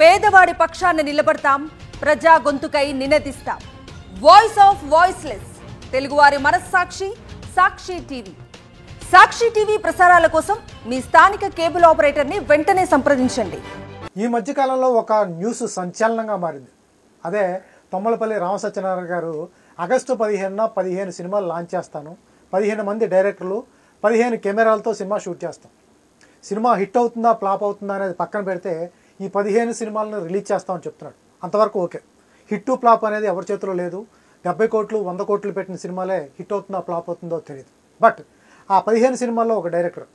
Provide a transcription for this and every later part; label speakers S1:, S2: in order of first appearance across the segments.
S1: పేదవాడి పక్షాన నిలబడతాం, ప్రజా గొంతుకై నినదిస్తాం. వాయిస్ ఆఫ్ వాయిస్లెస్, తెలుగువారి మనస్సాక్షి సాక్షి టీవీ. సాక్షి టీవీ ప్రసారాల కోసం మీ స్థానిక కేబుల్ ఆపరేటర్ని వెంటనే సంప్రదించండి.
S2: ఈ మధ్య కాలంలో ఒక న్యూస్ సంచలనంగా మారింది. అదే తొమ్మలపల్లి రామసత్యనారాయణ గారు ఆగస్టు 15న 15 సినిమాలు లాంచ్ చేస్తాను, 15 మంది డైరెక్టర్లు, 15 కెమెరాలతో సినిమా షూట్ చేస్తాం. సినిమా హిట్ అవుతుందా ఫ్లాప్ అవుతుందా అనేది పక్కన పెడితే ఈ 15 సినిమాలను రిలీజ్ చేస్తామని చెప్తున్నాడు. అంతవరకు ఓకే. హిట్ ఫ్లాప్ అనేది ఎవరి చేతిలో లేదు. 70 కోట్లు 100 కోట్లు పెట్టిన సినిమాలే హిట్ అవుతుందా ఫ్లాప్ అవుతుందో తెలియదు. బట్ ఆ 15 సినిమాల్లో ఒక డైరెక్టర్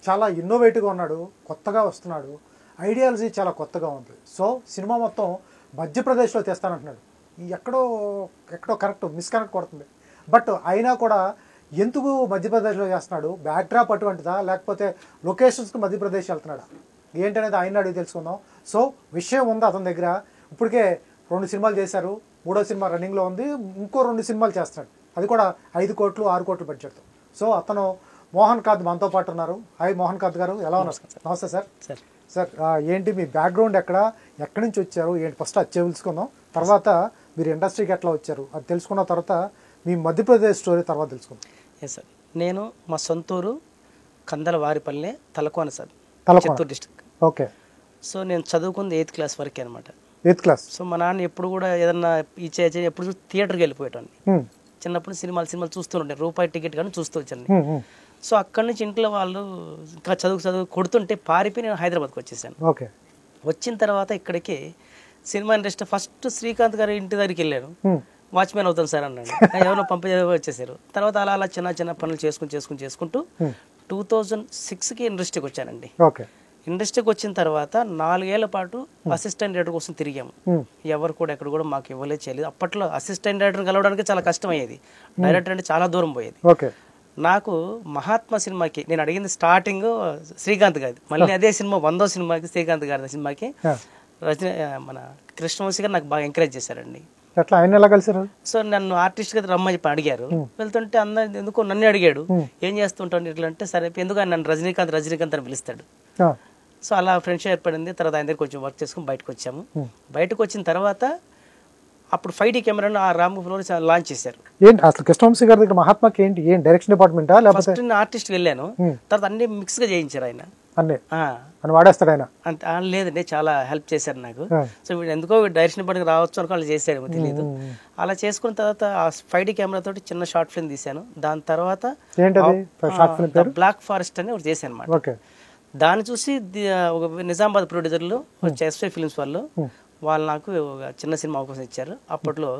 S2: చాలా ఇన్నోవేటివ్గా ఉన్నాడు, కొత్తగా వస్తున్నాడు, ఐడియాలజీ చాలా కొత్తగా ఉంది. సో సినిమా మొత్తం మధ్యప్రదేశ్లో తెస్తానంటున్నాడు. ఎక్కడో కరెక్ట్ మిస్కనెక్ట్ కొడుతుంది. బట్ అయినా కూడా ఎందుకు మధ్యప్రదేశ్లో చేస్తున్నాడు? బ్యాక్డ్రాప్ అటువంటిదా, లేకపోతే లొకేషన్స్కి మధ్యప్రదేశ్ వెళ్తున్నాడా ఏంటనేది ఆయన అడిగి తెలుసుకుందాం. సో విషయం ఉంది అతని దగ్గర. ఇప్పటికే 2 సినిమాలు చేశారు, 3వ సినిమా రన్నింగ్లో ఉంది, ఇంకో 2 సినిమాలు చేస్తున్నాడు, అది కూడా 5 కోట్లు 6 కోట్లు బడ్జెట్తో. సో అతను మోహన్ కాద్ మనతో పాటు ఉన్నారు. హాయ్ మోహన్ కాద్ గారు, ఎలా ఉన్నారు? నమస్తే సార్. సార్ ఏంటి మీ బ్యాక్గ్రౌండ్, ఎక్కడి నుంచి వచ్చారు ఏంటి? ఫస్ట్ అది తెలుసుకుందాం, తర్వాత మీరు ఇండస్ట్రీకి ఎట్లా వచ్చారు అది తెలుసుకున్న తర్వాత మీ మధ్యప్రదేశ్ స్టోరీ తర్వాత తెలుసుకుందాం.
S3: సార్, నేను మా సొంతూరు Kandalavaripalle Talakona sir, Chittoor district.
S2: Okay.
S3: So నేను చదువుకుంది 8th క్లాస్ వరకే అనమాట.
S2: 8th class. సో
S3: మా నాన్న ఎప్పుడు కూడా ఏదన్నా ఎప్పుడు థియేటర్కి వెళ్ళిపోయేటండి. చిన్నప్పుడు సినిమాలు చూస్తుంటే రూపాయి టికెట్ కానీ చూస్తూ వచ్చాను. సో అక్కడి నుంచి ఇంట్లో వాళ్ళు ఇంకా చదువు కొడుతుంటే పారిపోయి నేను హైదరాబాద్కి వచ్చేసాను.
S2: ఓకే.
S3: వచ్చిన తర్వాత ఇక్కడికి సినిమా ఇండస్ట్రీ ఫస్ట్ శ్రీకాంత్ గారి ఇంటి దగ్గరికి వెళ్ళాను. వాచ్మెన్ అవుతాను సార్ అన్నాడు. ఎవరో వచ్చేసారు. తర్వాత అలా చిన్న పనులు చేసుకుంటూ 2006కి ఇండస్ట్రీకి వచ్చానండి.
S2: ఓకే.
S3: ఇండస్ట్రీకి వచ్చిన తర్వాత 4 ఏళ్ల పాటు అసిస్టెంట్ డైరెక్టర్ కోసం తిరిగాము. ఎవరు కూడా ఎక్కడ కూడా మాకు ఇవ్వలేదు, చేయలేదు. అప్పట్లో అసిస్టెంట్ డైరెక్టర్ కలవడానికి చాలా కష్టం అయ్యేది. డైరెక్టర్ అంటే చాలా దూరం పోయేది.
S2: ఓకే.
S3: నాకు మహాత్మా సినిమాకి నేను అడిగింది స్టార్టింగ్ శ్రీకాంత్ గారి, మళ్ళీ అదే సినిమా 100వ సినిమాకి శ్రీకాంత్ గారి సినిమాకి మన కృష్ణవంశీ గారు నాకు బాగా ఎంకరేజ్ చేశారండి.
S2: అట్లా ఆయన ఎలా కలిసారు?
S3: సో నన్ను ఆర్టిస్ట్ గా రమ్మని చెప్పి అడిగారు. వెళ్తుంటే అందరు ఎందుకో నన్ను అడిగాడు, ఏం చేస్తుంటాను ఇట్లా అంటే, సరే ఎందుకు నన్ను రజనీకాంత్ అని పిలుస్తాడు. సో అలా ఫ్రెండ్షిప్ ఏర్పడింది. తర్వాత ఆయన దగ్గర కొంచెం వర్క్ చేసుకుని బయటకు వచ్చాము. బయటకు వచ్చిన తర్వాత అప్పుడు 5D కెమెరాను ఆ రామపురంలో లాంచ్ చేశారు.
S2: ఏంటి అసలు కృష్ణవంశీ గారి దగ్గర మహాత్మాకి ఏంటి డైరెక్షన్ డిపార్ట్మెంటా లేకపోతే?
S3: ఫస్ట్ ఆర్టిస్ట్ వెళ్ళాను, తర్వాత అన్ని మిక్స్ గా చేయించారు ఆయన.
S2: అన్ని వాడేస్తాడు ఆయన?
S3: అంతే లేదండి, చాలా హెల్ప్ చేశారు నాకు. సో వీడు ఎందుకో డైరెక్షన్ డిపార్ట్మెంట్ రావచ్చు అనుకో వాళ్ళు చేశారు, తెలియదు. అలా చేసుకున్న తర్వాత ఆ 5D కెమెరా తోటి చిన్న షార్ట్ ఫిల్మ్ తీశాను. దాని తర్వాత బ్లాక్ ఫారెస్ట్ అని ఒకటి చేశాను అనమాట. దాన్ని చూసి నిజామాబాద్ ప్రొడ్యూసర్లు ఎస్వై ఫిల్మ్స్ వాళ్ళు నాకు చిన్న సినిమా అవకాశం ఇచ్చారు. అప్పట్లో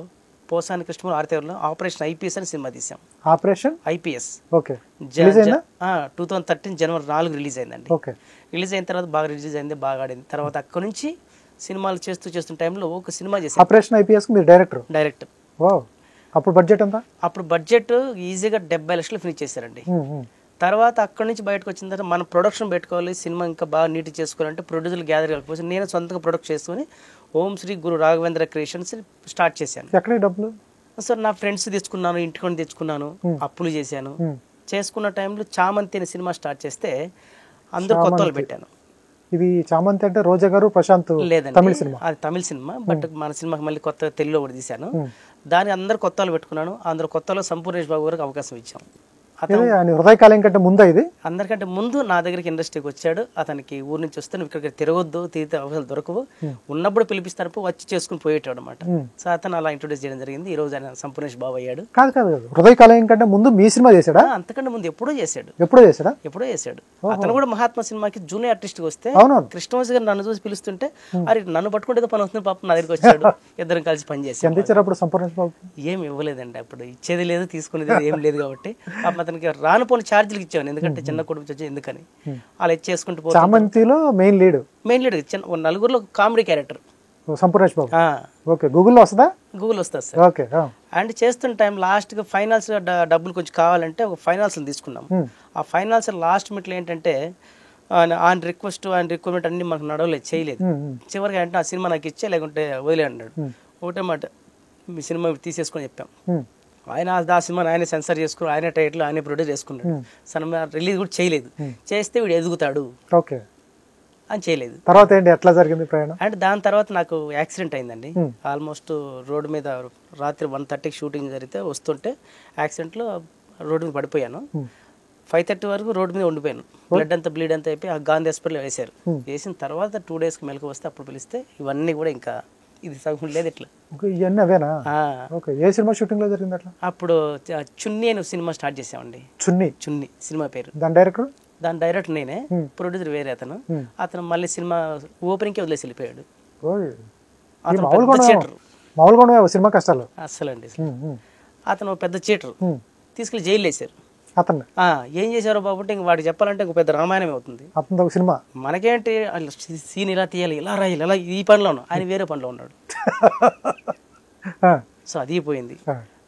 S3: పోసాని కృష్ణమూర్తి ఆర్తేవర్లో ఆపరేషన్ ఐపీఎస్ అని సినిమా తీసాం.
S2: ఆపరేషన్
S3: ఐపీఎస్ 2013 జనవరి 4 రిలీజ్ అయిందండి. రిలీజ్ అయిన తర్వాత బాగా రిలీజ్ అయింది, బాగా ఆడింది. తర్వాత అక్కడ నుంచి సినిమాలు చేస్తున్న టైంలో ఒక సినిమా చేశాను.
S2: ఆపరేషన్ ఐపీఎస్ మీరు డైరెక్టర్. అప్పుడు బడ్జెట్ ఎంత?
S3: అప్పుడు బడ్జెట్ ఈజీగా 70 లక్షలు ఫినిష్ చేశారండి. తర్వాత అక్కడి నుంచి బయటకు వచ్చిన తర్వాత మనం ప్రొడక్షన్ పెట్టుకోవాలి, సినిమా ఇంకా బాగా నీట్ చేసుకోవాలంటే ప్రొడ్యూసర్లు గ్యాదర్ కాకపోతే నేను సొంతంగా ప్రొడక్ట్ చేసుకుని ఓం శ్రీ గురు రాఘవేంద్ర క్రియేషన్స్ స్టార్ట్ చేశాను.
S2: ఎక్కడ డబ్బులు?
S3: సార్ నా ఫ్రెండ్స్ తెచ్చుకున్నాను, ఇంటికొని తెచ్చుకున్నాను, అప్పులు చేశాను. చేసుకున్న టైంలో చామంతి అనే సినిమా స్టార్ట్ చేస్తే అందరూ కొత్త వాళ్ళు పెట్టాను.
S2: ఇది చామంతి అంటే రోజా గారు ప్రశాంత్? లేదండి,
S3: అది తమిళ సినిమా. బట్ మన సినిమాకి మళ్ళీ కొత్త తెలుగులో కూడా తీశాను. దాని అందరు కొత్త వాళ్ళు పెట్టుకున్నాను. అందరు కొత్త వాళ్ళు సంపూర్ణేష్ బాబు గారికి అవకాశం ఇచ్చాము.
S2: హృదయకాలం కంటే ముందు ఇది
S3: అందరికంటే ముందు నా దగ్గరికి ఇండస్ట్రీకి వచ్చాడు. అతనికి ఊరి నుంచి వస్తే నువ్వు ఇక్కడ తిరగొద్దు, తిరిగితే అవకాశాలు దొరకవు, ఉన్నప్పుడు పిలిపిస్తారు, వచ్చి చేసుకుని పోయేటాడు అనమాట. సో అతను అలా ఇంట్రొడ్యూస్ చేయడం జరిగింది. ఈ రోజు ఆయన సంపూర్ణేష్ బాబు అయ్యాడు.
S2: కాదు హృదయకాలం కంటే ముందు మీ సినిమా చేశాడా?
S3: అంతకంటే ముందు ఎప్పుడో చేశాడు. అతను కూడా మహాత్మా సినిమాకి జూనియర్ ఆర్టిస్ట్ గా వస్తే కృష్ణవంశీ గారు నన్ను చూసి పిలుస్తుంటే అరే నన్ను పట్టుకుంటే పని వస్తుంది పాపం, నా దగ్గరికి వచ్చాడు. ఇద్దరం కలిసి పని చేశాడు.
S2: సంపూర్ణేష్ బాబు
S3: ఏం ఇవ్వలేదండి, అప్పుడు ఇచ్చేది లేదు తీసుకునేది ఏం లేదు కాబట్టి అతనికి రానుపోని ఛార్జీలు ఇచ్చాను, ఎందుకంటే చిన్న కుటుంబం వచ్చి ఎందుకని అలా ఇచ్చేసుకుంటూ పోతే.
S2: చామంతిలో మెయిన్ లీడ్
S3: చిన్న నలుగురులో comedy character
S2: Sampoornesh Babu. Okay. గూగుల్లో వస్తుందా?
S3: గూగుల్ వస్తుంది సార్. ఓకే. అండ్ చేస్తున్న టైం లాస్ట్ గా ఫైనాన్స్ డబ్బులు కొంచెం కావాలంటే ఒక ఫైనాన్స్ తీసుకున్నాం. ఆ ఫైనాన్స్ లాస్ట్ మిట్లో ఏంటంటే ఆయన రిక్వైర్మెంట్ అన్ని మనకు నడవలేదు, చేయలేదు. చివరికి అంటే ఆ సినిమా నాకు ఇచ్చే లేకుంటే వదిలే అన్నాడు. ఒకటే మాట, మీ సినిమా తీసేసుకొని చెప్పాం. ఆయన ఆ సినిమాని ఆయన సెన్సర్ చేసుకుని ఆయన టైటిల్ ఆయన ప్రొడ్యూస్ చేసుకున్నాడు. సినిమా రిలీజ్ కూడా చేయలేదు. చేస్తే వీడు ఎదుగుతాడు, అని చేయలేదు.
S2: తర్వాత ఏంటి, ఎట్లా జరిగింది ప్రయాణం?
S3: అంటే దాని తర్వాత నాకు యాక్సిడెంట్ అయిందండి. ఆల్మోస్ట్ రోడ్డు మీద రాత్రి 1:30కి షూటింగ్ జరిగితే వస్తుంటే యాక్సిడెంట్లో రోడ్డు మీద పడిపోయాను. 5:30 వరకు రోడ్డు మీద ఉండిపోయాను. బ్లడ్ అంతా బ్లీడ్ అంతా అయిపోయి ఆ గాంధీ హాస్పిటల్ వేశారు. వేసిన తర్వాత 2 డేస్కి మెలకు వస్తే అప్పుడు పిలిస్తే ఇవన్నీ కూడా ఇంకా ఇది సగం లేదు ఇట్లా.
S2: ఇవన్నీ అవేనా? ఓకే. ఏ సినిమా షూటింగ్ లో జరిగింది అట్లా?
S3: అప్పుడు చున్నీ అని సినిమా స్టార్ట్ చేసామండి. చున్నీ సినిమా పేరు. దాని డైరెక్టర్ నేనే, ప్రొడ్యూసర్ వేరే అతను మళ్ళీ సినిమా ఓపెనింగ్ కి వదిలేసి వెళ్ళిపోయాడు.
S2: సినిమా కష్టాలు
S3: అస్సలండి. అతను పెద్ద చీటర్, తీసుకెళ్లి జైలు వేశారు
S2: అతను.
S3: ఏం చేశారో బాబు అంటే ఇంక వాడికి చెప్పాలంటే ఇంక పెద్ద రామాయణం అవుతుంది.
S2: అతను సినిమా
S3: మనకేంటి సీన్ ఇలా తీయాలి, ఇలా రాయాలి, ఇలా ఈ పనిలో ఉన్నాడు, ఆయన వేరే పనిలో ఉన్నాడు. సో అది పోయింది.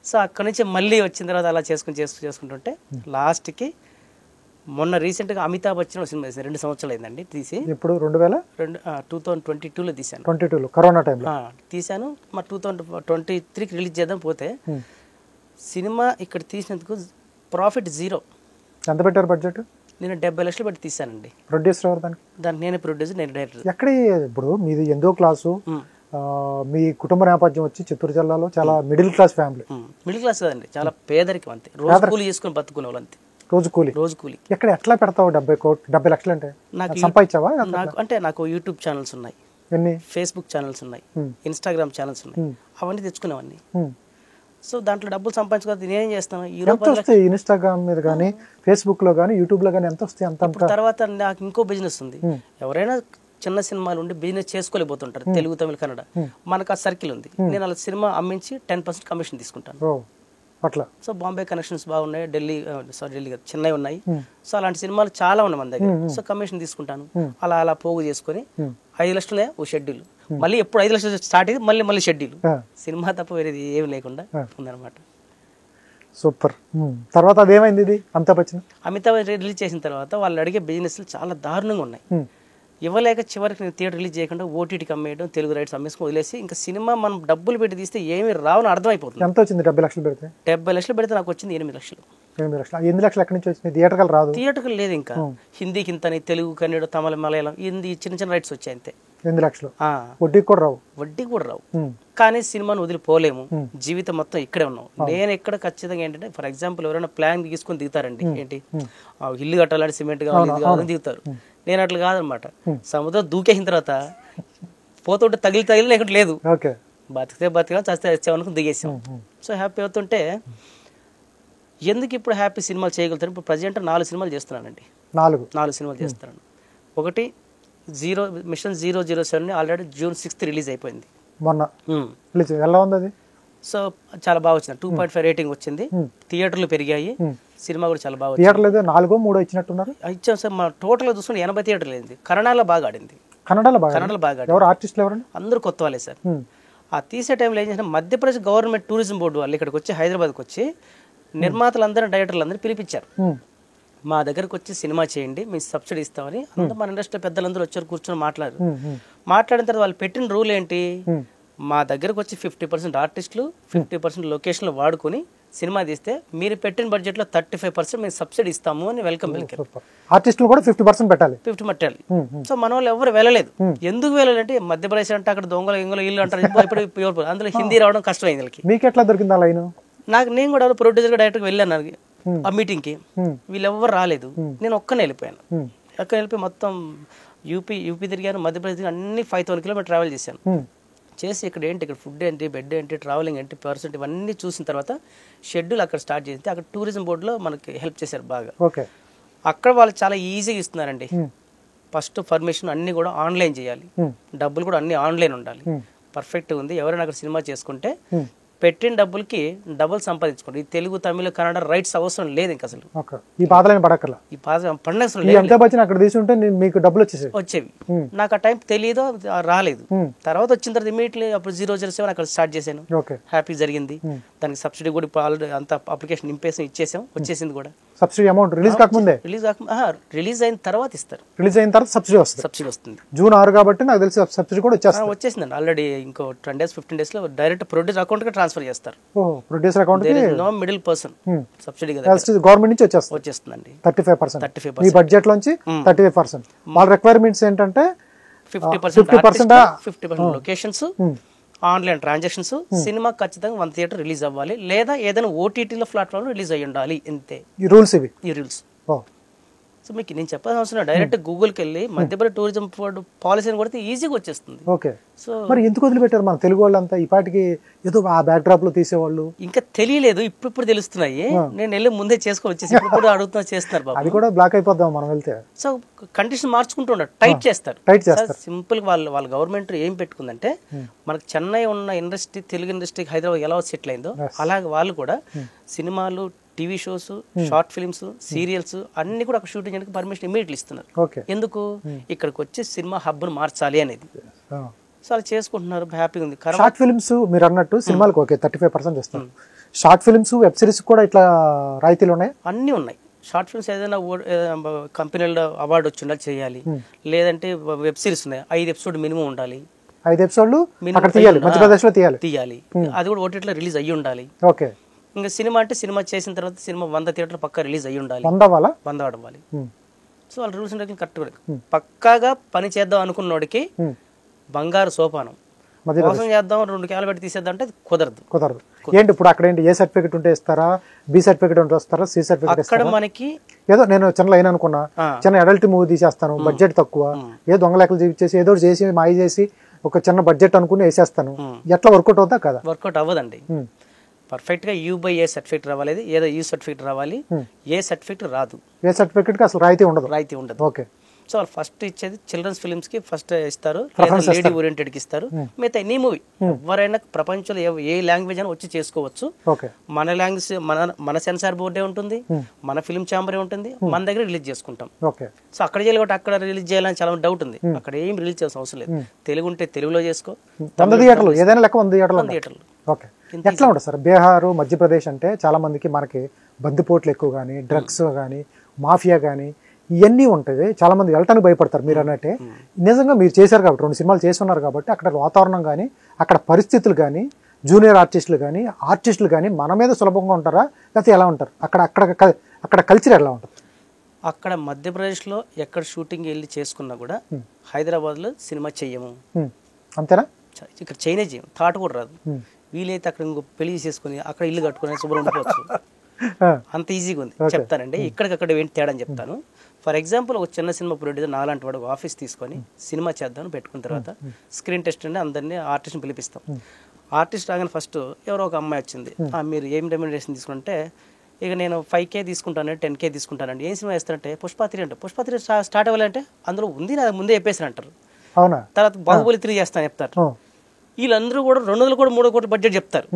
S3: సో అక్కడ నుంచి మళ్ళీ వచ్చిన తర్వాత అలా చేసుకుంటుంటే లాస్ట్కి మొన్న రీసెంట్గా అమితాబ్ బచ్చన్ సినిమా తీసాను. 2 సంవత్సరాలు అయిందండి తీసి.
S2: ఇప్పుడు
S3: 2022లో తీసాను.
S2: 22 కరోనా టైంలో
S3: తీసాను. మరి 2023కి రిలీజ్ చేద్దాం పోతే సినిమా ఇక్కడ తీసినందుకు ప్రాఫిట్ 0.
S2: ఎంత పెట్టారు బడ్జెట్?
S3: నేను 70 లక్షలు పెట్టి తీసానండి.
S2: ప్రొడ్యూసర్ ఎవరు
S3: దానికి నేనే ప్రొడ్యూసర్, నేను డైరెక్టర్.
S2: ఎక్కడ ఇప్పుడు మీది ఎందో క్లాసు, మీ కుటుంబ నేపథ్యం వచ్చి చిత్తూరు జిల్లాలో చాలా middle class family.
S3: Middle class కదండి, చాలా పేదరికం అంతే. రోజు కూలి చేసుకుని బతుకునే వాళ్ళు అంతే. రోజు కూలి.
S2: ఎక్కడ ఎట్లా పెడతావు 70 లక్షలు అంటే? నాకు సంపాదించావా?
S3: నాకు యూట్యూబ్ ఛానల్స్ ఉన్నాయి, ఫేస్బుక్ ఛానల్స్ ఉన్నాయి, ఇన్స్టాగ్రామ్ ఛానల్స్ ఉన్నాయి, అవన్నీ తెచ్చుకునేవన్నీ. సో దాంట్లో డబ్బులు సంపాదించుకోవాలి. నేనేం చేస్తాను,
S2: ఇన్స్టాగ్రామ్ మీద కానీ ఫేస్బుక్ లో కానీ యూట్యూబ్ లో కానీ ఎంత వస్తాయి అంత.
S3: తర్వాత నాకు ఇంకో బిజినెస్ ఉంది. ఎవరైనా చిన్న సినిమాలు ఉండి బిజినెస్ చేసుకోలేకపోతుంటారు, తెలుగు, తమిళ, కన్నడ. మనకు ఆ సర్కిల్ ఉంది. నేను అలా సినిమా అమ్మించి 10% కమిషన్ తీసుకుంటాను
S2: అట్లా.
S3: సో బాంబే కనెక్షన్స్ బాగున్నాయి, ఢిల్లీ చెన్నై ఉన్నాయి. సో అలాంటి సినిమాలు చాలా ఉన్నాయి మన దగ్గర. సో కమిషన్ తీసుకుంటాను. అలా పోగు చేసుకుని 5 లక్షలే ఓ షెడ్యూల్, మళ్ళీ ఎప్పుడు 5 లక్షలు స్టార్ట్ అయ్యి మళ్ళీ షెడ్యూల్. సినిమా తప్ప వేరేది ఏమి లేకుండా ఉందన్నమాట.
S2: సూపర్. తర్వాత అదేమైంది ఇది
S3: అమితాబ్ రిలీజ్ చేసిన తర్వాత వాళ్ళు అడిగే బిజినెస్లు చాలా దారుణంగా ఉన్నాయి. ఇవ్వలేక చివరికి నేను థియేటర్ రిలీజ్ చేయకుండా ఓటీటీకి అమ్మేయడం, తెలుగు రైట్స్ అమ్మేసుకుని వదిలేసి ఇంకా సినిమా మనం డబ్బులు పెట్టి తీస్తే ఏమి రావని అర్థమైపోతుంది.
S2: ఎంత వచ్చింది 70 లక్షలు పెడితే?
S3: 70 లక్షలు పెడితే నాకు వచ్చింది 8 లక్షలు.
S2: 8 లక్షలు ఎక్కడి నుంచి వచ్చింది? థియేటర్కి రాదు,
S3: థియేటర్కి లేదు. ఇంకా హిందీకి ఇంతని, తెలుగు, కన్నడ, తమిళ, మలయాళం, హిందీ చిన్న రైట్స్ వచ్చాయి అంతే.
S2: 8 లక్షలు వడ్డీకి కూడా రావు.
S3: కానీ సినిమాను వదిలిపోలేము, జీవితం మొత్తం ఇక్కడే ఉన్నాం. నేను ఎక్కడ ఖచ్చితంగా ఏంటంటే, ఫర్ ఎగ్జాంపుల్ ఎవరైనా ప్లాన్ తీసుకుని దిగుతారండి, ఏంటి ఇల్లు కట్టాలని, సిమెంట్ కావాలని దిగుతారు. నేను అట్లా కాదనమాట. సముద్రం దూకేసిన తర్వాత పోతుంటే తగిలి లేకుంటే లేదు, బతికితే చస్తే వచ్చామనుకుని దిగేసాం. సో హ్యాపీ అవుతుంటే ఎందుకు ఇప్పుడు హ్యాపీ సినిమాలు చేయగలుగుతాను. ఇప్పుడు ప్రజెంట్ 4 సినిమాలు చేస్తున్నానండి. 4 సినిమాలు చేస్తున్నాను. ఒకటి machine 007 already June 6th release అయిపోయింది మొన్న. ఎలా ఉంది అది? సో చాలా బాగా వచ్చింది. 2.5 రేటింగ్ వచ్చింది. థియేటర్లు పెరిగాయి. సినిమా కూడా చాలా బాగా
S2: వచ్చింది. 4-3 ఇచ్చినట్టున్నారు.
S3: ఇచ్చాం సార్. మా టోటల్ చూసుకుంటే 80 థియేటర్లు అయింది. కన్నడలో బాగా ఆడింది. అందరూ కొత్త వాళ్ళే సార్. ఆ తీసే టైంలో ఏం చేసిన, మధ్యప్రదేశ్ గవర్నమెంట్ టూరిజం బోర్డు వాళ్ళు ఇక్కడికి వచ్చి, హైదరాబాద్కి వచ్చి నిర్మాతలందరూ, డైరెక్టర్లందరూ పిలిపించారు. మా దగ్గరకు వచ్చి సినిమా చేయండి, మేము సబ్సిడీ ఇస్తామని. అందరూ మన ఇండస్ట్రీ పెద్దలందరూ వచ్చారు, కూర్చొని మాట్లాడిన తర్వాత వాళ్ళు పెట్టిన రూల్ ఏంటి, మా దగ్గరకు వచ్చి 50% ఆర్టిస్టులు, 50% లొకేషన్లు వాడుకొని సినిమా తీస్తే మీరు పెట్టిన బడ్జెట్ లో 35% మేము సబ్సిడీ ఇస్తాము అని వెల్కమ్ పలికారు.
S2: ఆర్టిస్టులు కూడా 50% పెట్టాలి.
S3: 50 పెట్టాలి. సో మన వాళ్ళు ఎవరు వెళ్ళలేదు. ఎందుకు వెళ్ళాలంటే మధ్యప్రదేశ్ అంటే అక్కడ దొంగలు ఇంగలు ఇల్లు అంటారు. ఇప్పుడు అందులో హిందీ రావడం కష్టమైంది వీళ్ళకి.
S2: మీకు ఎట్లా దొరికింది ఆ లైన్?
S3: నేను కూడా ప్రొడ్యూసర్ డైరెక్టర్ వెళ్ళాను ఆ మీటింగ్ కి. వీళ్ళెవ్వరు రాలేదు. నేను ఒక్కనే వెళ్ళిపోయాను. వెళ్ళిపోయి మొత్తం యూపీ తిరిగాను, మధ్యప్రదేశ్ అన్ని 5,000 కిలోమీటర్ ట్రావెల్ చేశాను. చేసి ఇక్కడ ఫుడ్ ఏంటి, బెడ్ ఏంటి, ట్రావెలింగ్ ఏంటి, పర్సెంట్ ఇవన్నీ చూసిన తర్వాత షెడ్యూల్ అక్కడ స్టార్ట్ చేసి అక్కడ టూరిజం బోర్డులో మనకి హెల్ప్ చేశారు బాగా. అక్కడ వాళ్ళు చాలా ఈజీగా ఇస్తున్నారండి. ఫస్ట్ పర్మిషన్ అన్ని కూడా ఆన్లైన్ చేయాలి, డబ్బులు కూడా అన్ని ఆన్లైన్ ఉండాలి. పర్ఫెక్ట్ ఉంది. ఎవరైనా అక్కడ సినిమా చేసుకుంటే పెట్టిన డబ్బులకి డబుల్ సంపాదించుకోండి. ఈ తెలుగు, తమిళ, కన్నడ రైట్స్ అవసరం లేదు ఇంకా అసలు.
S2: ఈ బాధలు పడక్కల,
S3: ఈ బాధ పడనవసరం వచ్చేవి. నాకు ఆ టైం తెలియదు, రాలేదు. తర్వాత వచ్చిన తర్వాత ఇమీడియట్లీ అప్పుడు 007 అక్కడ స్టార్ట్ చేశాను. హ్యాపీ జరిగింది. దానికి సబ్సిడీ కూడా ఆల్రెడీ అంత అప్లికేషన్ నింపేసాం, ఇచ్చేసాం, వచ్చేసింది కూడా.
S2: సబ్సిడీ అమౌంట్ రిలీజ్ కాకముందే,
S3: రిలీజ్ అయిన తర్వాత ఇస్తారు.
S2: రిలీజ్ అయిన తర్వాత సబ్సిడీ వస్తుంది.
S3: సబ్సిడీ వస్తుంది.
S2: జూన్ 6 కాబట్టి నాకు తెలిసి సబ్సిడీ కూడా
S3: వచ్చేసిందండి ఆల్రెడీ. ఇంకో 10 days 15 days లో డైరెక్ట్ ప్రొడ్యూసర్ అకౌంట్ కి ట్రాన్స్ఫర్ చేస్తారు.
S2: ప్రొడ్యూసర్ అకౌంట్ కి
S3: no middle person. Subsidy
S2: government నుంచి
S3: వచ్చేస్తుందండి.
S2: 35% మీ బడ్జెట్ లోంచి 35%. వాళ్ళ రిక్వైర్మెంట్స్ ఏంటంటే
S3: 50% లొకేషన్స్, ఆన్లైన్ ట్రాన్సాక్షన్స్, సినిమా ఖచ్చితంగా 1 థియేటర్ రిలీజ్ అవ్వాలి, లేదా ఏదైనా ఓటీటీలో ప్లాట్ఫామ్ రిలీజ్ అయ్యి ఉండాలి. ఇంతే
S2: ఈ రూల్స్.
S3: ఈ రూల్స్. సో మీకు నేను చెప్పాల్సిన అవసరం డైరెక్ట్ గూగుల్కి వెళ్ళి మధ్యప్రదేశ్ టూరిజం బోర్డు పాలసీని కొడితే ఈజీగా వచ్చేస్తుంది.
S2: ఓకే. సో మరి ఎందుకు వదిలిపెట్టారు మన తెలుగు వాళ్ళంతా? ఈ పాటికి ఏదో ఆ బ్యాక్ డ్రాప్ లో తీసేవాళ్ళు.
S3: ఇంకా తెలియలేదు, ఇప్పుడు తెలుస్తున్నాయి. నేను వెళ్ళి ముందే చేసుకొని వచ్చేసి ఇప్పుడు అడుగుతున్నా చేస్తున్నారు బాబు.
S2: అది కూడా బ్లాక్ అయిపోద్దాం మనం వెళ్తే.
S3: సో కండిషన్ మార్చుకుంటున్నారు, టైట్ చేస్తారు. సింపుల్ వాళ్ళ గవర్నమెంట్ ఏం పెట్టుకుందంటే మనకు చెన్నై ఉన్న ఇండస్ట్రీ, తెలుగు ఇండస్ట్రీ హైదరాబాద్ ఎలా సెటిల్ అయిందో అలాగే వాళ్ళు కూడా సినిమాలు, TV shows, short films, serials అన్ని కూడా అక్కడ షూటింగ్ చేయడానికి పర్మిషన్ ఇమీడియట్లీ ఇస్తున్నారు. ఎందుకు? ఇక్కడికి వచ్చి సినిమా హబ్ ను మార్చాలి అనేది. సో అలా చేసుకుంటున్నారు, హ్యాపీగా ఉంది.
S2: షార్ట్ ఫిల్మ్స్ మీరు అన్నట్టు సినిమాలకు ఓకే 35% ఇస్తారు. షార్ట్ ఫిల్మ్స్, వెబ్ సిరీస్ కూడా ఇట్లా రాయితీలు ఉన్నాయి,
S3: అన్ని ఉన్నాయి. షార్ట్ ఫిల్మ్స్ ఏదైనా కంపెనీలో అవార్డు వచ్చిండా చేయాలి, లేదంటే వెబ్ సిరీస్ ఉన్నాయి 5 ఎపిసోడ్ మినిమం ఉండాలి.
S2: 5 ఎపిసోడ్లు అక్కడ తీయాలి, మధ్యప్రదేశ్ లో తీయాలి.
S3: అది కూడా ఓటీటీలో రిలీజ్ అయ్యి ఉండాలి.
S2: ఓకే.
S3: ఇంకా సినిమా అంటే సినిమా చేసిన తర్వాత సినిమా 100 థియేటర్లు పక్కా రిలీజ్ అయ్యి ఉండాలి. 100 అవ్వాలి. సో వాళ్ళ రూల్స్ అండ్ రెగ్యులేషన్ కరెక్ట్. పక్కాగా పని చేద్దాం అనుకున్నోడికి బంగారు సోపానం. మోసం చేద్దాం 2 క్యాన్లు పెట్టి తీసేద్దాం అంటే కుదరదు.
S2: ఏంటి ఇప్పుడు అక్కడ ఏంటి? ఏ సర్టిఫికెట్ ఉంటే ఇస్తారా? బి సర్టిఫికెట్ ఉంటే వస్తారా? C certificate?
S3: అక్కడ మనకి
S2: ఏదో నేను చిన్న లైన్ అనుకున్నా, చిన్న అడల్ట్ మూవీ తీసేస్తాను, బడ్జెట్ తక్కువ, ఏ దొంగ లెక్కలు చూపించేసి ఏదో చేసి మాయ చేసి ఒక చిన్న బడ్జెట్ అనుకుని వేసేస్తాను, ఎట్లా వర్కౌట్ అవుతా కదా?
S3: వర్కౌట్ అవ్వదండి. పర్ఫెక్ట్ గా U/A సర్టిఫికేట్ రావాలి, ఏదో యూ సర్టిఫికేట్ రావాలి. ఏ సర్టిఫికేట్ రాదు.
S2: ఏ సర్టిఫికేట్ కి అసలు రాయితీ ఉండదు.
S3: ఓకే. సో వాళ్ళు ఫస్ట్ ఇచ్చేది చిల్డ్రన్స్ ఫిల్మ్స్ కి ఫస్ట్ ఇస్తారు, లేడీ ఓరియంటెడ్ కి ఇస్తారు. మిగతా నీ మూవీ ఎవరైనా ప్రపంచంలో ఏ లాంగ్వేజ్ అయినా వచ్చి చేసుకోవచ్చు. మన లాంగ్వేజ్ మన సెన్సార్ బోర్డే ఉంటుంది, మన ఫిల్మ్ ఛాంబరే ఉంటుంది, మన దగ్గర రిలీజ్ చేసుకుంటాం. సో అక్కడ చేయాలి కాబట్టి అక్కడ రిలీజ్ చేయాలని చాలా డౌట్ ఉంది. అక్కడ ఏం రిలీజ్ చేయాల్సిన అవసరం లేదు. తెలుగు ఉంటే తెలుగులో చేసుకో.
S2: 100 థియేటర్లు ఏదైనా లెక్క 100 థియేటర్లు. ఓకే. ఎట్లా ఉంటుంది సార్? బీహార్, మధ్యప్రదేశ్ అంటే చాలా మందికి మనకి బందిపోట్లు ఎక్కువ కానీ, డ్రగ్స్ కానీ, మాఫియా కానీ ఇవన్నీ ఉంటాయి. చాలా మంది వెళ్ళటానికి భయపడతారు. మీరు అన్నట్టే నిజంగా మీరు చేశారు కాబట్టి, 2 సినిమాలు చేస్తున్నారు కాబట్టి అక్కడ వాతావరణం కానీ, అక్కడ పరిస్థితులు కానీ, జూనియర్ ఆర్టిస్టులు కానీ మన మీద సులభంగా ఉంటారా, లేకపోతే ఎలా ఉంటారు? అక్కడ కల్చర్ ఎలా ఉంటుంది?
S3: అక్కడ మధ్యప్రదేశ్లో ఎక్కడ షూటింగ్ వెళ్ళి చేసుకున్నా కూడా హైదరాబాద్లో సినిమా చెయ్యము.
S2: అంతేనా?
S3: ఇక్కడ చైనా చేయం, థాట్ కూడా రాదు. వీలైతే అక్కడ ఇంకో పెళ్లి చేసుకుని అక్కడ ఇల్లు కట్టుకుని శుభ్రం ఉండిపోవచ్చు. అంత ఈజీగా ఉంది. చెప్తానండి ఇక్కడికక్కడ ఏంటి తేడా అని చెప్తాను. ఫర్ ఎగ్జాంపుల్ ఒక చిన్న సినిమా ప్రొడ్యూసర్ నాలాంటి వాడు ఆఫీస్ తీసుకొని సినిమా చేద్దామని పెట్టుకున్న తర్వాత స్క్రీన్ టెస్ట్ అంటే అందరినీ ఆర్టిస్ట్ని పిలిపిస్తాం. ఆర్టిస్ట్ రాగానే ఫస్ట్ ఎవరో ఒక అమ్మాయి వచ్చింది, మీరు ఏం రెమ్యునరేషన్ తీసుకుంటే ఇక నేను 5K తీసుకుంటానండి, 10K తీసుకుంటానండి. ఏం సినిమా వేస్తారంటే పుష్ప 3 అంటే పుష్ప 3 స్టార్ట్ అవ్వాలంటే అందులో ఉంది నా ముందే చెప్పేసారు అంటారు. తర్వాత బాహుబలి 3 చేస్తాను చెప్తారు. వీళ్ళందరూ కూడా 200 కోట్లు 3 కోట్ల బడ్జెట్ చెప్తారు.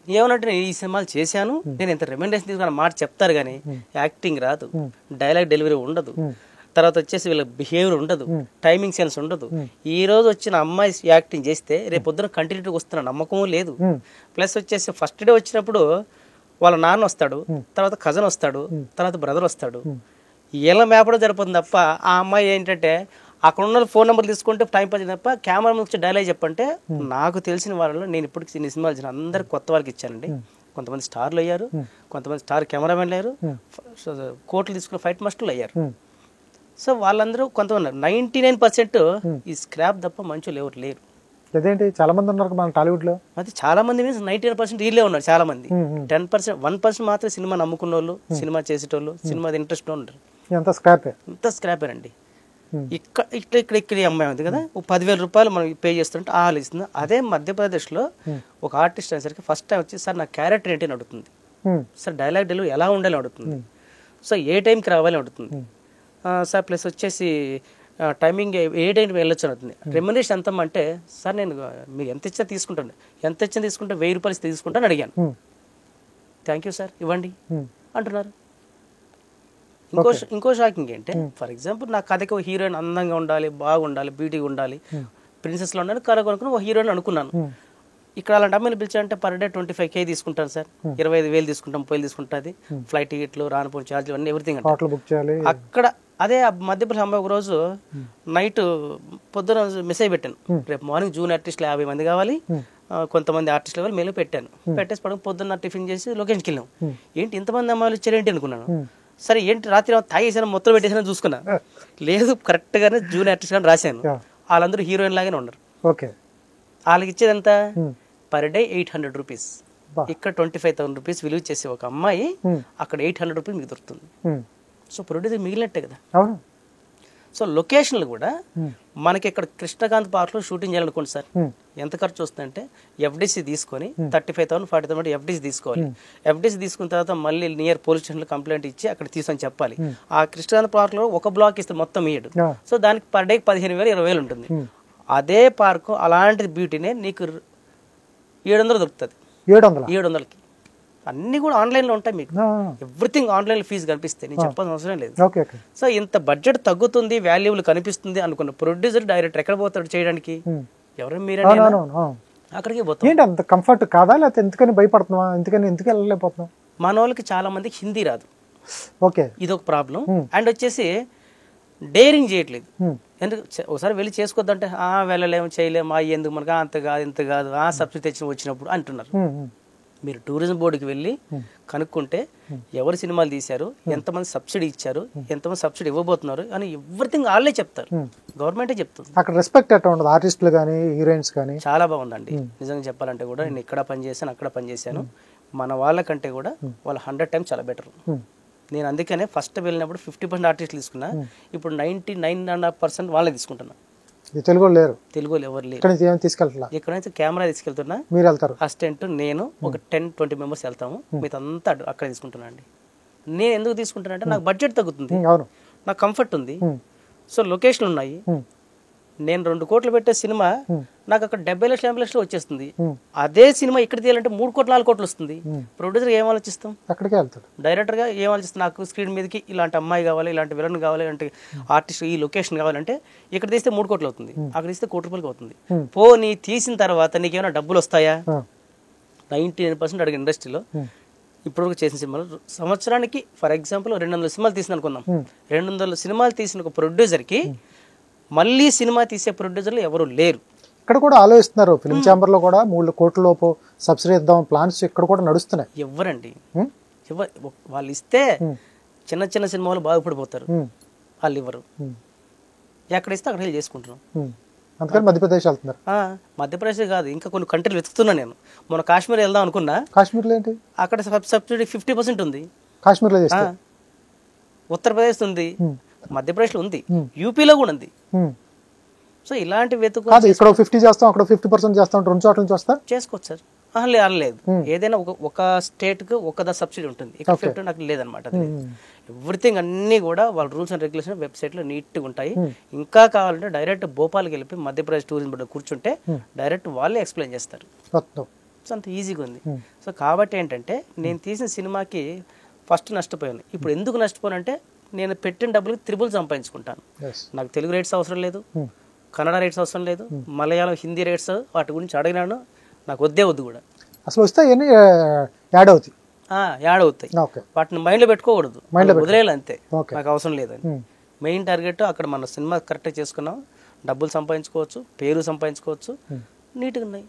S3: ఏమనంటే నేను ఈ సినిమాలు చేశాను, నేను ఇంత రెమ్యునరేషన్ తీసుకున్న మాట చెప్తారు కానీ యాక్టింగ్ రాదు, డైలాగ్ డెలివరీ ఉండదు, తర్వాత వచ్చేసి వీళ్ళ బిహేవియర్ ఉండదు, టైమింగ్ సెన్స్ ఉండదు. ఈ రోజు వచ్చిన అమ్మాయి యాక్టింగ్ చేస్తే రేపు పొద్దున కంటిన్యూగా వస్తున్న నమ్మకం లేదు. ప్లస్ వచ్చేసి ఫస్ట్ డే వచ్చినప్పుడు వాళ్ళ నాన్న వస్తాడు, తర్వాత కజన్ వస్తాడు, తర్వాత బ్రదర్ వస్తాడు. ఇలా మేపడం జరుగుతుంది తప్ప ఆ అమ్మాయి ఏంటంటే అక్కడ ఉన్న ఫోన్ నెంబర్ తీసుకుంటే టైం పాస్ తప్ప కెమెరా వచ్చి డైలాగ్ చెప్పంటే నాకు తెలిసిన వాళ్ళలో నేను ఇప్పటికి సినిమాలు ఇచ్చిన అందరు కొత్త వాళ్ళకి ఇచ్చానండి. కొంతమంది స్టార్లు అయ్యారు, కొంతమంది స్టార్ కెమెరామెన్లు అయ్యారు, కోట్లు తీసుకున్న ఫైట్ మాస్టర్లు అయ్యారు. సో వాళ్ళందరూ కొంతమంది 99% ఈ స్క్రాప్ తప్ప మంచులు ఎవరు లేరు.
S2: అదేంటి చాలా మంది ఉన్నారు మన టాలీవుడ్ లో.
S3: అది చాలా మంది మీన్స్ 99% వీళ్ళే ఉన్నారు. చాలా మంది 10%, 1% మాత్రం సినిమా నమ్ముకున్న వాళ్ళు, సినిమా చేసేటోళ్ళు, సినిమా ఇంట్రెస్ట్ ఉంటారు.
S2: ఎంత
S3: స్క్రాపేనండి. ఇక్కడ అమ్మాయి ఉంది కదా, 10,000 రూపాయలు మనం పే చేస్తుంటే ఆలు ఇస్తుంది. అదే మధ్యప్రదేశ్లో ఒక ఆర్టిస్ట్ అనేసరికి ఫస్ట్ టైం వచ్చి సార్ నా క్యారెక్టర్ ఏంటి అని అడుగుతుంది, సార్ డైలాగ్ డెలివరీ ఎలా ఉండాలని అడుగుతుంది, సో ఏ టైంకి రావాలని అడుగుతుంది, సార్ ప్లస్ వచ్చేసి టైమింగ్ ఏ టైంకి వెళ్ళొచ్చు అని అవుతుంది. రెమ్యునరేషన్ ఎంత అంటే సార్ నేను మీకు ఎంత ఇచ్చా తీసుకుంటాను, ఎంత ఇచ్చా తీసుకుంటే 1000 రూపాయలు తీసుకుంటాను అడిగాను. థ్యాంక్ యూ సార్ ఇవ్వండి అంటున్నారు. ఇంకో షాకింగ్ ఏంటంటే ఫర్ ఎగ్జాంపుల్ నా కథకి హీరోయిన్ అందంగా ఉండాలి, బాగుండాలి, బ్యూటీగా ఉండాలి, ప్రిన్సెస్లో ఉండాలి, కథ కొనుక్కుని ఒక హీరోయిన్ అనుకున్నాను. ఇక్కడ అలాంటి అమ్మాయిని పిలిచారంటే పర్ డే 25K తీసుకుంటాను సార్, 25,000 తీసుకుంటాం, 30,000 తీసుకుంటుంది. ఫ్లైట్ టికెట్లు, రానుపోయిన ఛార్జీలు అన్నీ ఎవ్రీథింగ్ అంటే
S2: హోటల్ బుక్ చేయాలి.
S3: అక్కడ అదే మధ్యప్రదేశ్ అమ్మాయి ఒక రోజు నైట్ పొద్దున మెసేజ్ పెట్టాను, రేపు మార్నింగ్ జూన్ ఆర్టిస్టులు 50 మంది కావాలి, కొంతమంది ఆర్టిస్టులు కావాలి, మెయిల్ పెట్టాను. పెట్టేసి పడక పొద్దున్న టిఫిన్ చేసి లొకేషన్కి వెళ్ళాం. ఏంటి ఇంతమంది అమ్మాయిలు వచ్చారేంటి అనుకున్నాను. సరే ఏంటి రాత్రి తాగేసాను మొత్తం పెట్టేసాను చూసుకున్నా, లేదు కరెక్ట్గానే జూన్ ఆర్టిస్ట్ అని రాశాను. వాళ్ళందరూ హీరోయిన్ లాగానే ఉన్నారు.
S2: ఓకే,
S3: వాళ్ళకి ఇచ్చేది ఎంత, పర్ డే 800 రూపీస్. ఇక్కడ 25,000 రూపీస్ విలువ చేసే ఒక అమ్మాయి అక్కడ 800 రూపీస్ మీకు దొరుకుతుంది. సో ప్రొడ్యూసర్ మిగిలినట్టే కదా. సో లొకేషన్లు కూడా మనకి ఇక్కడ కృష్ణకాంత్ పార్క్ లో షూటింగ్ చేయాలనుకోండి సార్, ఎంత ఖర్చు వస్తుందంటే FDC తీసుకొని 35,000 40,000 FDC తీసుకోవాలి. FDC తీసుకున్న తర్వాత మళ్ళీ నియర్ పోలీస్ స్టేషన్ లో కంప్లైంట్ ఇచ్చి అక్కడ తీసుకొని చెప్పాలి. ఆ కృష్ణకాంత్ పార్క్ లో ఒక బ్లాక్ ఇస్తే మొత్తం ఇయ్యడు. సో దానికి పర్ డే 15,000 20,000 ఉంటుంది. అదే పార్కు అలాంటి బ్యూటీనే నీకు 700 దొరుకుతుంది. 700కి అన్ని కూడా ఆన్లైన్ లో ఉంటాయి. మీకు ఎవ్రీథింగ్ ఆన్లైన్ లో ఫీజు కనిపిస్తే నేను చెప్పాల్సిన అవసరం లేదు. సో ఇంత బడ్జెట్ తగ్గుతుంది, వాల్యూబుల్ కనిపిస్తుంది అనుకున్న ప్రొడ్యూసర్ డైరెక్టర్ ఎక్కడ పోతాడు చేయడానికి? ఎవరు మీరే అక్కడికి పోతాం.
S2: ఏంటి అంత కంఫర్ట్ కాదా, లేకపోతే ఎందుకని భయపడుతున్నావా, ఎందుకు వెళ్ళలేకపోతున్నాం?
S3: మన వాళ్ళకి చాలా మందికి హిందీ రాదు.
S2: ఓకే,
S3: ఇదొక ప్రాబ్లం. అండ్ వచ్చేసి డేరింగ్ చేయట్లేదు. ఎందుకు ఒకసారి వెళ్ళి చేసుకోవద్దంటే వెళ్ళలేము చేయలేము, ఎందుకు మనకు అంత కాదు ఇంత కాదు, సబ్సిడీ తెచ్చిన వచ్చినప్పుడు అంటున్నారు. మీరు టూరిజం బోర్డుకి వెళ్ళి కనుక్కుంటే ఎవరు సినిమాలు తీశారు, ఎంతమంది సబ్సిడీ ఇచ్చారు, ఎంతమంది సబ్సిడీ ఇవ్వబోతున్నారు అని ఎవ్రీథింగ్ వాళ్ళే చెప్తారు. గవర్నమెంటే చెప్తుంది.
S2: అక్కడ రెస్పెక్ట్ ఎట్లా ఉండదు, ఆర్టిస్టులు కానీ హీరోయిన్స్ కానీ?
S3: చాలా బాగుందండి నిజంగా చెప్పాలంటే కూడా. నేను ఇక్కడ పనిచేసాను, అక్కడ పనిచేశాను. మన వాళ్ళకంటే కూడా వాళ్ళు 100 times చాలా బెటర్. నేను అందుకనే ఫస్ట్ వెళ్ళినప్పుడు 50% ఆర్టిస్టులు తీసుకున్నా, ఇప్పుడు 99.5% వాళ్ళే తీసుకుంటున్నా.
S2: తెలుగు లేరు,
S3: తెలుగు ఎవరు లేరు.
S2: ఇక్కడ
S3: నుంచి కెమెరా తీసుకెళ్తున్నా,
S2: మీరు వెళ్తారు,
S3: అసిస్టెంట్ నేను ఒక 10-20 మెంబర్స్ వెళ్తాము, మీతో అంతా అక్కడ తీసుకుంటున్నా అండి. నేను ఎందుకు తీసుకుంటాను అంటే నాకు బడ్జెట్ తగ్గుతుంది, నాకు కంఫర్ట్ ఉంది. సో లొకేషన్లు ఉన్నాయి. నేను 2 కోట్లు పెట్టే సినిమా నాకు అక్కడ 70 లక్షలు 80 లక్షలు వచ్చేస్తుంది. అదే సినిమా ఇక్కడ తీయాలంటే 3 కోట్లు 4 కోట్లు వస్తుంది. ప్రొడ్యూసర్ ఏం ఆలోచిస్తాం,
S2: అక్కడికే వెళ్తాడు.
S3: డైరెక్టర్ గా ఏం ఆలోచిస్తాం, నాకు స్క్రీన్ మీదకి ఇలాంటి అమ్మాయి కావాలి, ఇలాంటి విలన్ కావాలి, ఇలాంటి ఆర్టిస్ట్, ఈ లొకేషన్ కావాలంటే ఇక్కడ తీస్తే 3 కోట్లు అవుతుంది, అక్కడ తీస్తే 1 కోటి రూపాయలకి అవుతుంది. నీ తీసిన తర్వాత నీకేమైనా డబ్బులు వస్తాయా? 99% అడిగిన ఇండస్ట్రీలో ఇప్పుడు చేసిన సినిమాలు సంవత్సరానికి ఫర్ ఎగ్జాంపుల్ 200 సినిమాలు తీసిన అనుకుందాం. 200 సినిమాలు తీసిన ఒక ప్రొడ్యూసర్కి మళ్ళీ సినిమా తీసే ప్రొడ్యూసర్లు ఎవరు లేరు.
S2: ఇక్కడ కూడా ఆలోచిస్తున్నారు, ఫిల్మ్ ఛాంబర్ లో కూడా 3 కోట్ల లోపు సబ్సిడీ ఇద్దాం ప్లాన్స్ ఇక్కడ కూడా నడుస్తున్నాయి.
S3: ఎవరండి వాళ్ళు ఇస్తే చిన్న చిన్న సినిమాలు బాగుపడిపోతారు, వాళ్ళు ఇవ్వరు. ఎక్కడ ఇస్తే అక్కడ వెళ్ళి చేసుకుంటున్నాం.
S2: అందుకని మధ్యప్రదేశ్ వెళ్తున్నారు.
S3: మధ్యప్రదేశ్ కాదు, ఇంకా కొన్ని కంట్రీలు వెతుకుతున్నా నేను. మన కాశ్మీర్ వెళ్దాం అనుకున్నా.
S2: కాశ్మీర్లో ఏంటి,
S3: అక్కడ సబ్సిడీ 50% ఉంది.
S2: కాశ్మీర్లో
S3: ఉత్తరప్రదేశ్ ఉంది, మధ్యప్రదేశ్లో ఉంది, యూపీలో కూడా ఉంది. సో ఇలాంటి వెతుకు
S2: ఇక్కడ 50 చేస్తాం, అక్కడ 50% చేస్తాం, 2 చోట్ల నుంచి వస్తా చేసుకోవచ్చు
S3: సార్. లేదు, ఏదైనా ఒక స్టేట్ కు ఒక సబ్సిడీ ఉంటుంది, ఇక్కడ 50 నాకు లేదనమాట. ఎవ్రీథింగ్ అన్ని కూడా వాళ్ళ రూల్స్ అండ్ రెగ్యులేషన్ వెబ్సైట్ లో నీట్ గా ఉంటాయి. ఇంకా కావాలంటే డైరెక్ట్ భోపాల్కి వెళ్ళి మధ్యప్రదేశ్ టూరిజం బోర్డు కూర్చుంటే డైరెక్ట్ వాళ్ళే ఎక్స్ప్లెయిన్ చేస్తారు. సో అంత ఈజీగా ఉంది. సో కాబట్టి ఏంటంటే నేను తీసిన సినిమాకి ఫస్ట్ నష్టపోయాను. ఇప్పుడు ఎందుకు నష్టపోయానంటే నేను పెట్టిన డబ్బులకి త్రిబుల్ సంపాదించుకుంటాను. నాకు తెలుగు రేట్స్ అవసరం లేదు, కన్నడ రేట్స్ అవసరం లేదు, మలయాళం హిందీ రేట్స్ వాటి గురించి అడిగినాను, నాకు వద్దు కూడా.
S2: అసలు వస్తాయి యాడ్ అవుతాయి,
S3: వాటిని మైండ్లో పెట్టుకోకూడదు, వదిలేయాలి అంతే, నాకు అవసరం లేదని. మెయిన్ టార్గెట్ అక్కడ మన సినిమా కరెక్ట్గా చేసుకున్నాం, డబ్బులు సంపాదించుకోవచ్చు, పేరు సంపాదించుకోవచ్చు, నీట్గా ఉన్నాయి.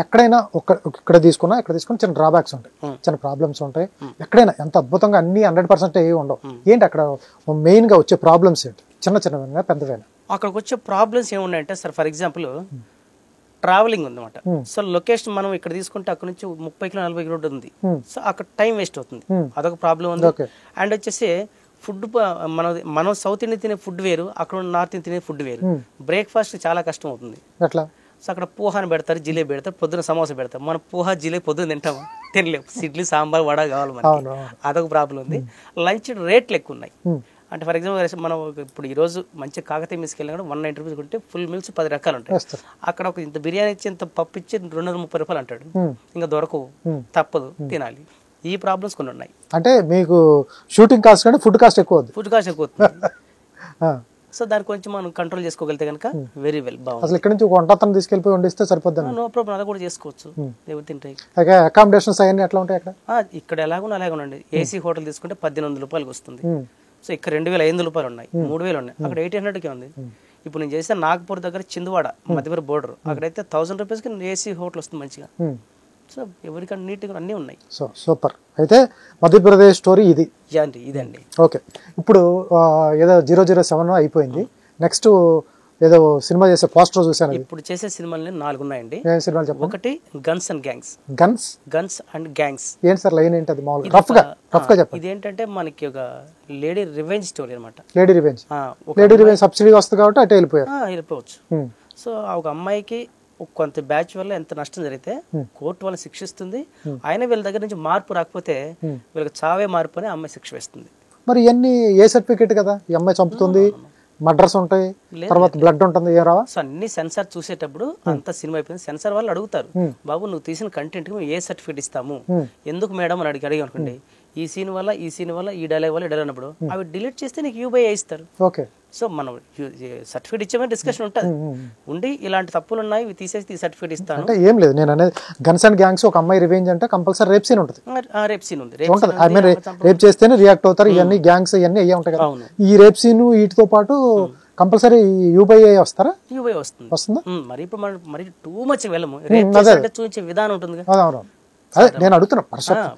S2: ఎక్కడైనా ఇక్కడ తీసుకున్నా చిన్న డ్రాబ్యాక్స్ ఉంటాయి, చిన్న ప్రాబ్లమ్స్ ఉంటాయి. ఎక్కడైనా ఎంత అద్భుతంగా అన్ని 100% ఏవి ఉండవు. ఏంటి అక్కడ మెయిన్ గా వచ్చే ప్రాబ్లమ్స్ ఏంటి, చిన్న చిన్నవైనా పెద్దవైనా?
S3: అక్కడికి వచ్చే ప్రాబ్లమ్స్ ఏమున్నాయంటే సార్, ఫర్ ఎగ్జాంపుల్ ట్రావెలింగ్ ఉందన్నమాట. సో లొకేషన్ మనం ఇక్కడ తీసుకుంటే అక్కడ నుంచి 30 కిలో 40 కిలో ఉంది. సో అక్కడ టైం వేస్ట్ అవుతుంది, అదొక ప్రాబ్లం ఉంది. అండ్ వచ్చేసి ఫుడ్, మనం సౌత్ ఇండియన్ తినే ఫుడ్ వేరు, అక్కడ నార్త్ ఇండియన్ తినే ఫుడ్ వేరు. బ్రేక్ఫాస్ట్ చాలా కష్టం అవుతుంది. సో అక్కడ పోహాని పెడతారు, జిలేబీ పెడతారు, పొద్దున సమోసా పెడతారు. మనం పోహా జిలేబీ పొద్దున తింటాము, తినలేము. ఇడ్లీ సాంబార్ వడ కావాలి మనకి, అదొక ప్రాబ్లం ఉంది. లంచ్ రేట్లు ఎక్కువ ఉన్నాయి. అంటే ఫర్ ఎగ్జాంపుల్ మనం ఇప్పుడు ఈ రోజు మంచి కాకతీయ మిల్స్కి వెళ్ళినా కూడా 190 రూపీస్ కొంటే ఫుల్ మీల్స్ 10 రకాలు ఉంటాయి. అక్కడ ఒక ఇంత బిర్యానీ ఇచ్చి ఇంత పప్పు ఇచ్చి 230 రూపాయలు అంటాడు. ఇంకా దొరకవు, తప్పదు, తినాలి. ఈ ప్రాబ్లమ్స్ కొన్ని ఉన్నాయి.
S2: అంటే మీకు షూటింగ్ కాస్ట్ కంటే ఫుడ్ కాస్ట్ ఎక్కువ,
S3: ఫుడ్ కాస్ట్ ఎక్కువ అవుతుంది. సో దాన్ని కొంచెం మనం కంట్రోల్ చేసుకోగలిగితే కనుక వెరీ వెల్ బాగుంది.
S2: అసలు ఇక్కడ నుంచి ఒక వంటతను తీసుకెళ్ళిపోయి వండిస్తే సరిపోద్ది.
S3: నో ప్రాబ్లం, అలా కూడా చేసుకోవచ్చు. తింటాయి.
S2: అకామిడేషన్స్ అవన్నీ ఎట్లా ఉంటాయి అక్కడ?
S3: ఇక్కడ ఎలాగున్నా అలాగే ఉండండి. ఏసీ హోటల్ తీసుకుంటే 1800 రూపాయలకి వస్తుంది. సో ఇక్కడ 2500 రూపాయలు ఉన్నాయి, 3000 ఉన్నాయి, అక్కడ 1800కే ఉంది. ఇప్పుడు నేను చేస్తే నాగపూర్ దగ్గర చిందువాడ మధ్యప్రదేశ్ బోర్డర్, అక్కడైతే 1000 రూపీస్కి ఏసీ హోటల్ వస్తుంది మంచిగా. సో ఎవరికన్నా నీట్గా అన్నీ ఉన్నాయి.
S2: So super. అయితే మధ్యప్రదేశ్ స్టోరీ ఇది
S3: ఇదండి.
S2: ఓకే. ఇప్పుడు ఏదో 007 అయిపోయింది. నెక్స్ట్ ఏదో సినిమా చేసే పోస్టర్ చూసాను.
S3: ఇప్పుడు చేసే సినిమాలు 4 ఉన్నాయండి.
S2: ఏం సినిమాలు చెప్పండి?
S3: ఒకటి guns and gangs. Guns and gangs
S2: ఏంటి సార్ లైన్ ఏంటి? అది మామూలుగా రఫ్ గా చెప్పండి.
S3: ఇదేంటంటే మనకి ఒక లేడీ రివెంజ్ స్టోరీ అనమాట.
S2: లేడీ రివెంజ్ సబ్సిడీ వస్తుంది కాబట్టి అటు
S3: వెళ్ళిపోవచ్చు. సో ఒక అమ్మాయికి కొంత బ్యాచ్ వల్ల ఎంత నష్టం జరిగితే కోర్టు వాళ్ళని శిక్షిస్తుంది. ఆయన వీళ్ళ దగ్గర నుంచి మార్పు రాకపోతే వీళ్ళకి చావే మార్పు అని అమ్మాయి శిక్ష వేస్తుంది.
S2: మరి ఇవన్నీ ఏ సర్టిఫికేట్ కదా? ఈ అమ్మాయి చంపుతుంది, మర్డర్స్ ఉంటాయి, తర్వాత బ్లడ్ ఉంటుంది, ఏ రావా?
S3: సో అన్ని సెన్సార్ చూసేటప్పుడు అంత సినిమా అయిపోయింది. సెన్సార్ వాళ్ళు అడుగుతారు, బాబు నువ్వు తీసిన కంటెంట్ కి మేము ఏ సర్టిఫికేట్ ఇస్తాము, ఎందుకు మేడం అని అడిగి అనుకోండి. ఈ సీన్ వల్ల ఈ డైలాగ్ వల్ల డైలాగ్ అన్నప్పుడు అవి డిలీట్ చేస్తే నీకు యూబై ఇస్తారు.
S2: ఓకే.
S3: సో మనం సర్టిఫికేట్ ఇచ్చామని డిస్కషన్ ఉంటుంది. ఉండి ఇలాంటి తప్పులు ఉన్నాయి ఇవి తీసేసి ఈ సర్టిఫికేట్ ఇస్తాను
S2: అంటే ఏం లేదు. నేను అనేది గన్స్ అండ్ గ్యాంగ్స్ ఒక అమ్మాయి రివెంజ్ అంటే కంపల్సరీ రేప్ సీన్ ఉంటుంది.
S3: రేప్ సీన్ ఉంది.
S2: రేప్ చేస్తేనే రియాక్ట్ అవుతారు. ఇవన్నీ గ్యాంగ్స్ ఇవన్నీ అయ్యే ఉంటాయి కదా. ఈ రేప్ సీన్ వీటితో పాటు కంపల్సరీ యూబై వస్తారా?
S3: యూబై వస్తుందా? మరి ఇప్పుడు మనం మరి టూ మచ్ వెళ్ళము. చూపించే విధానం ఉంటుంది కదా.
S2: అదే నేను అడుగుతున్నా.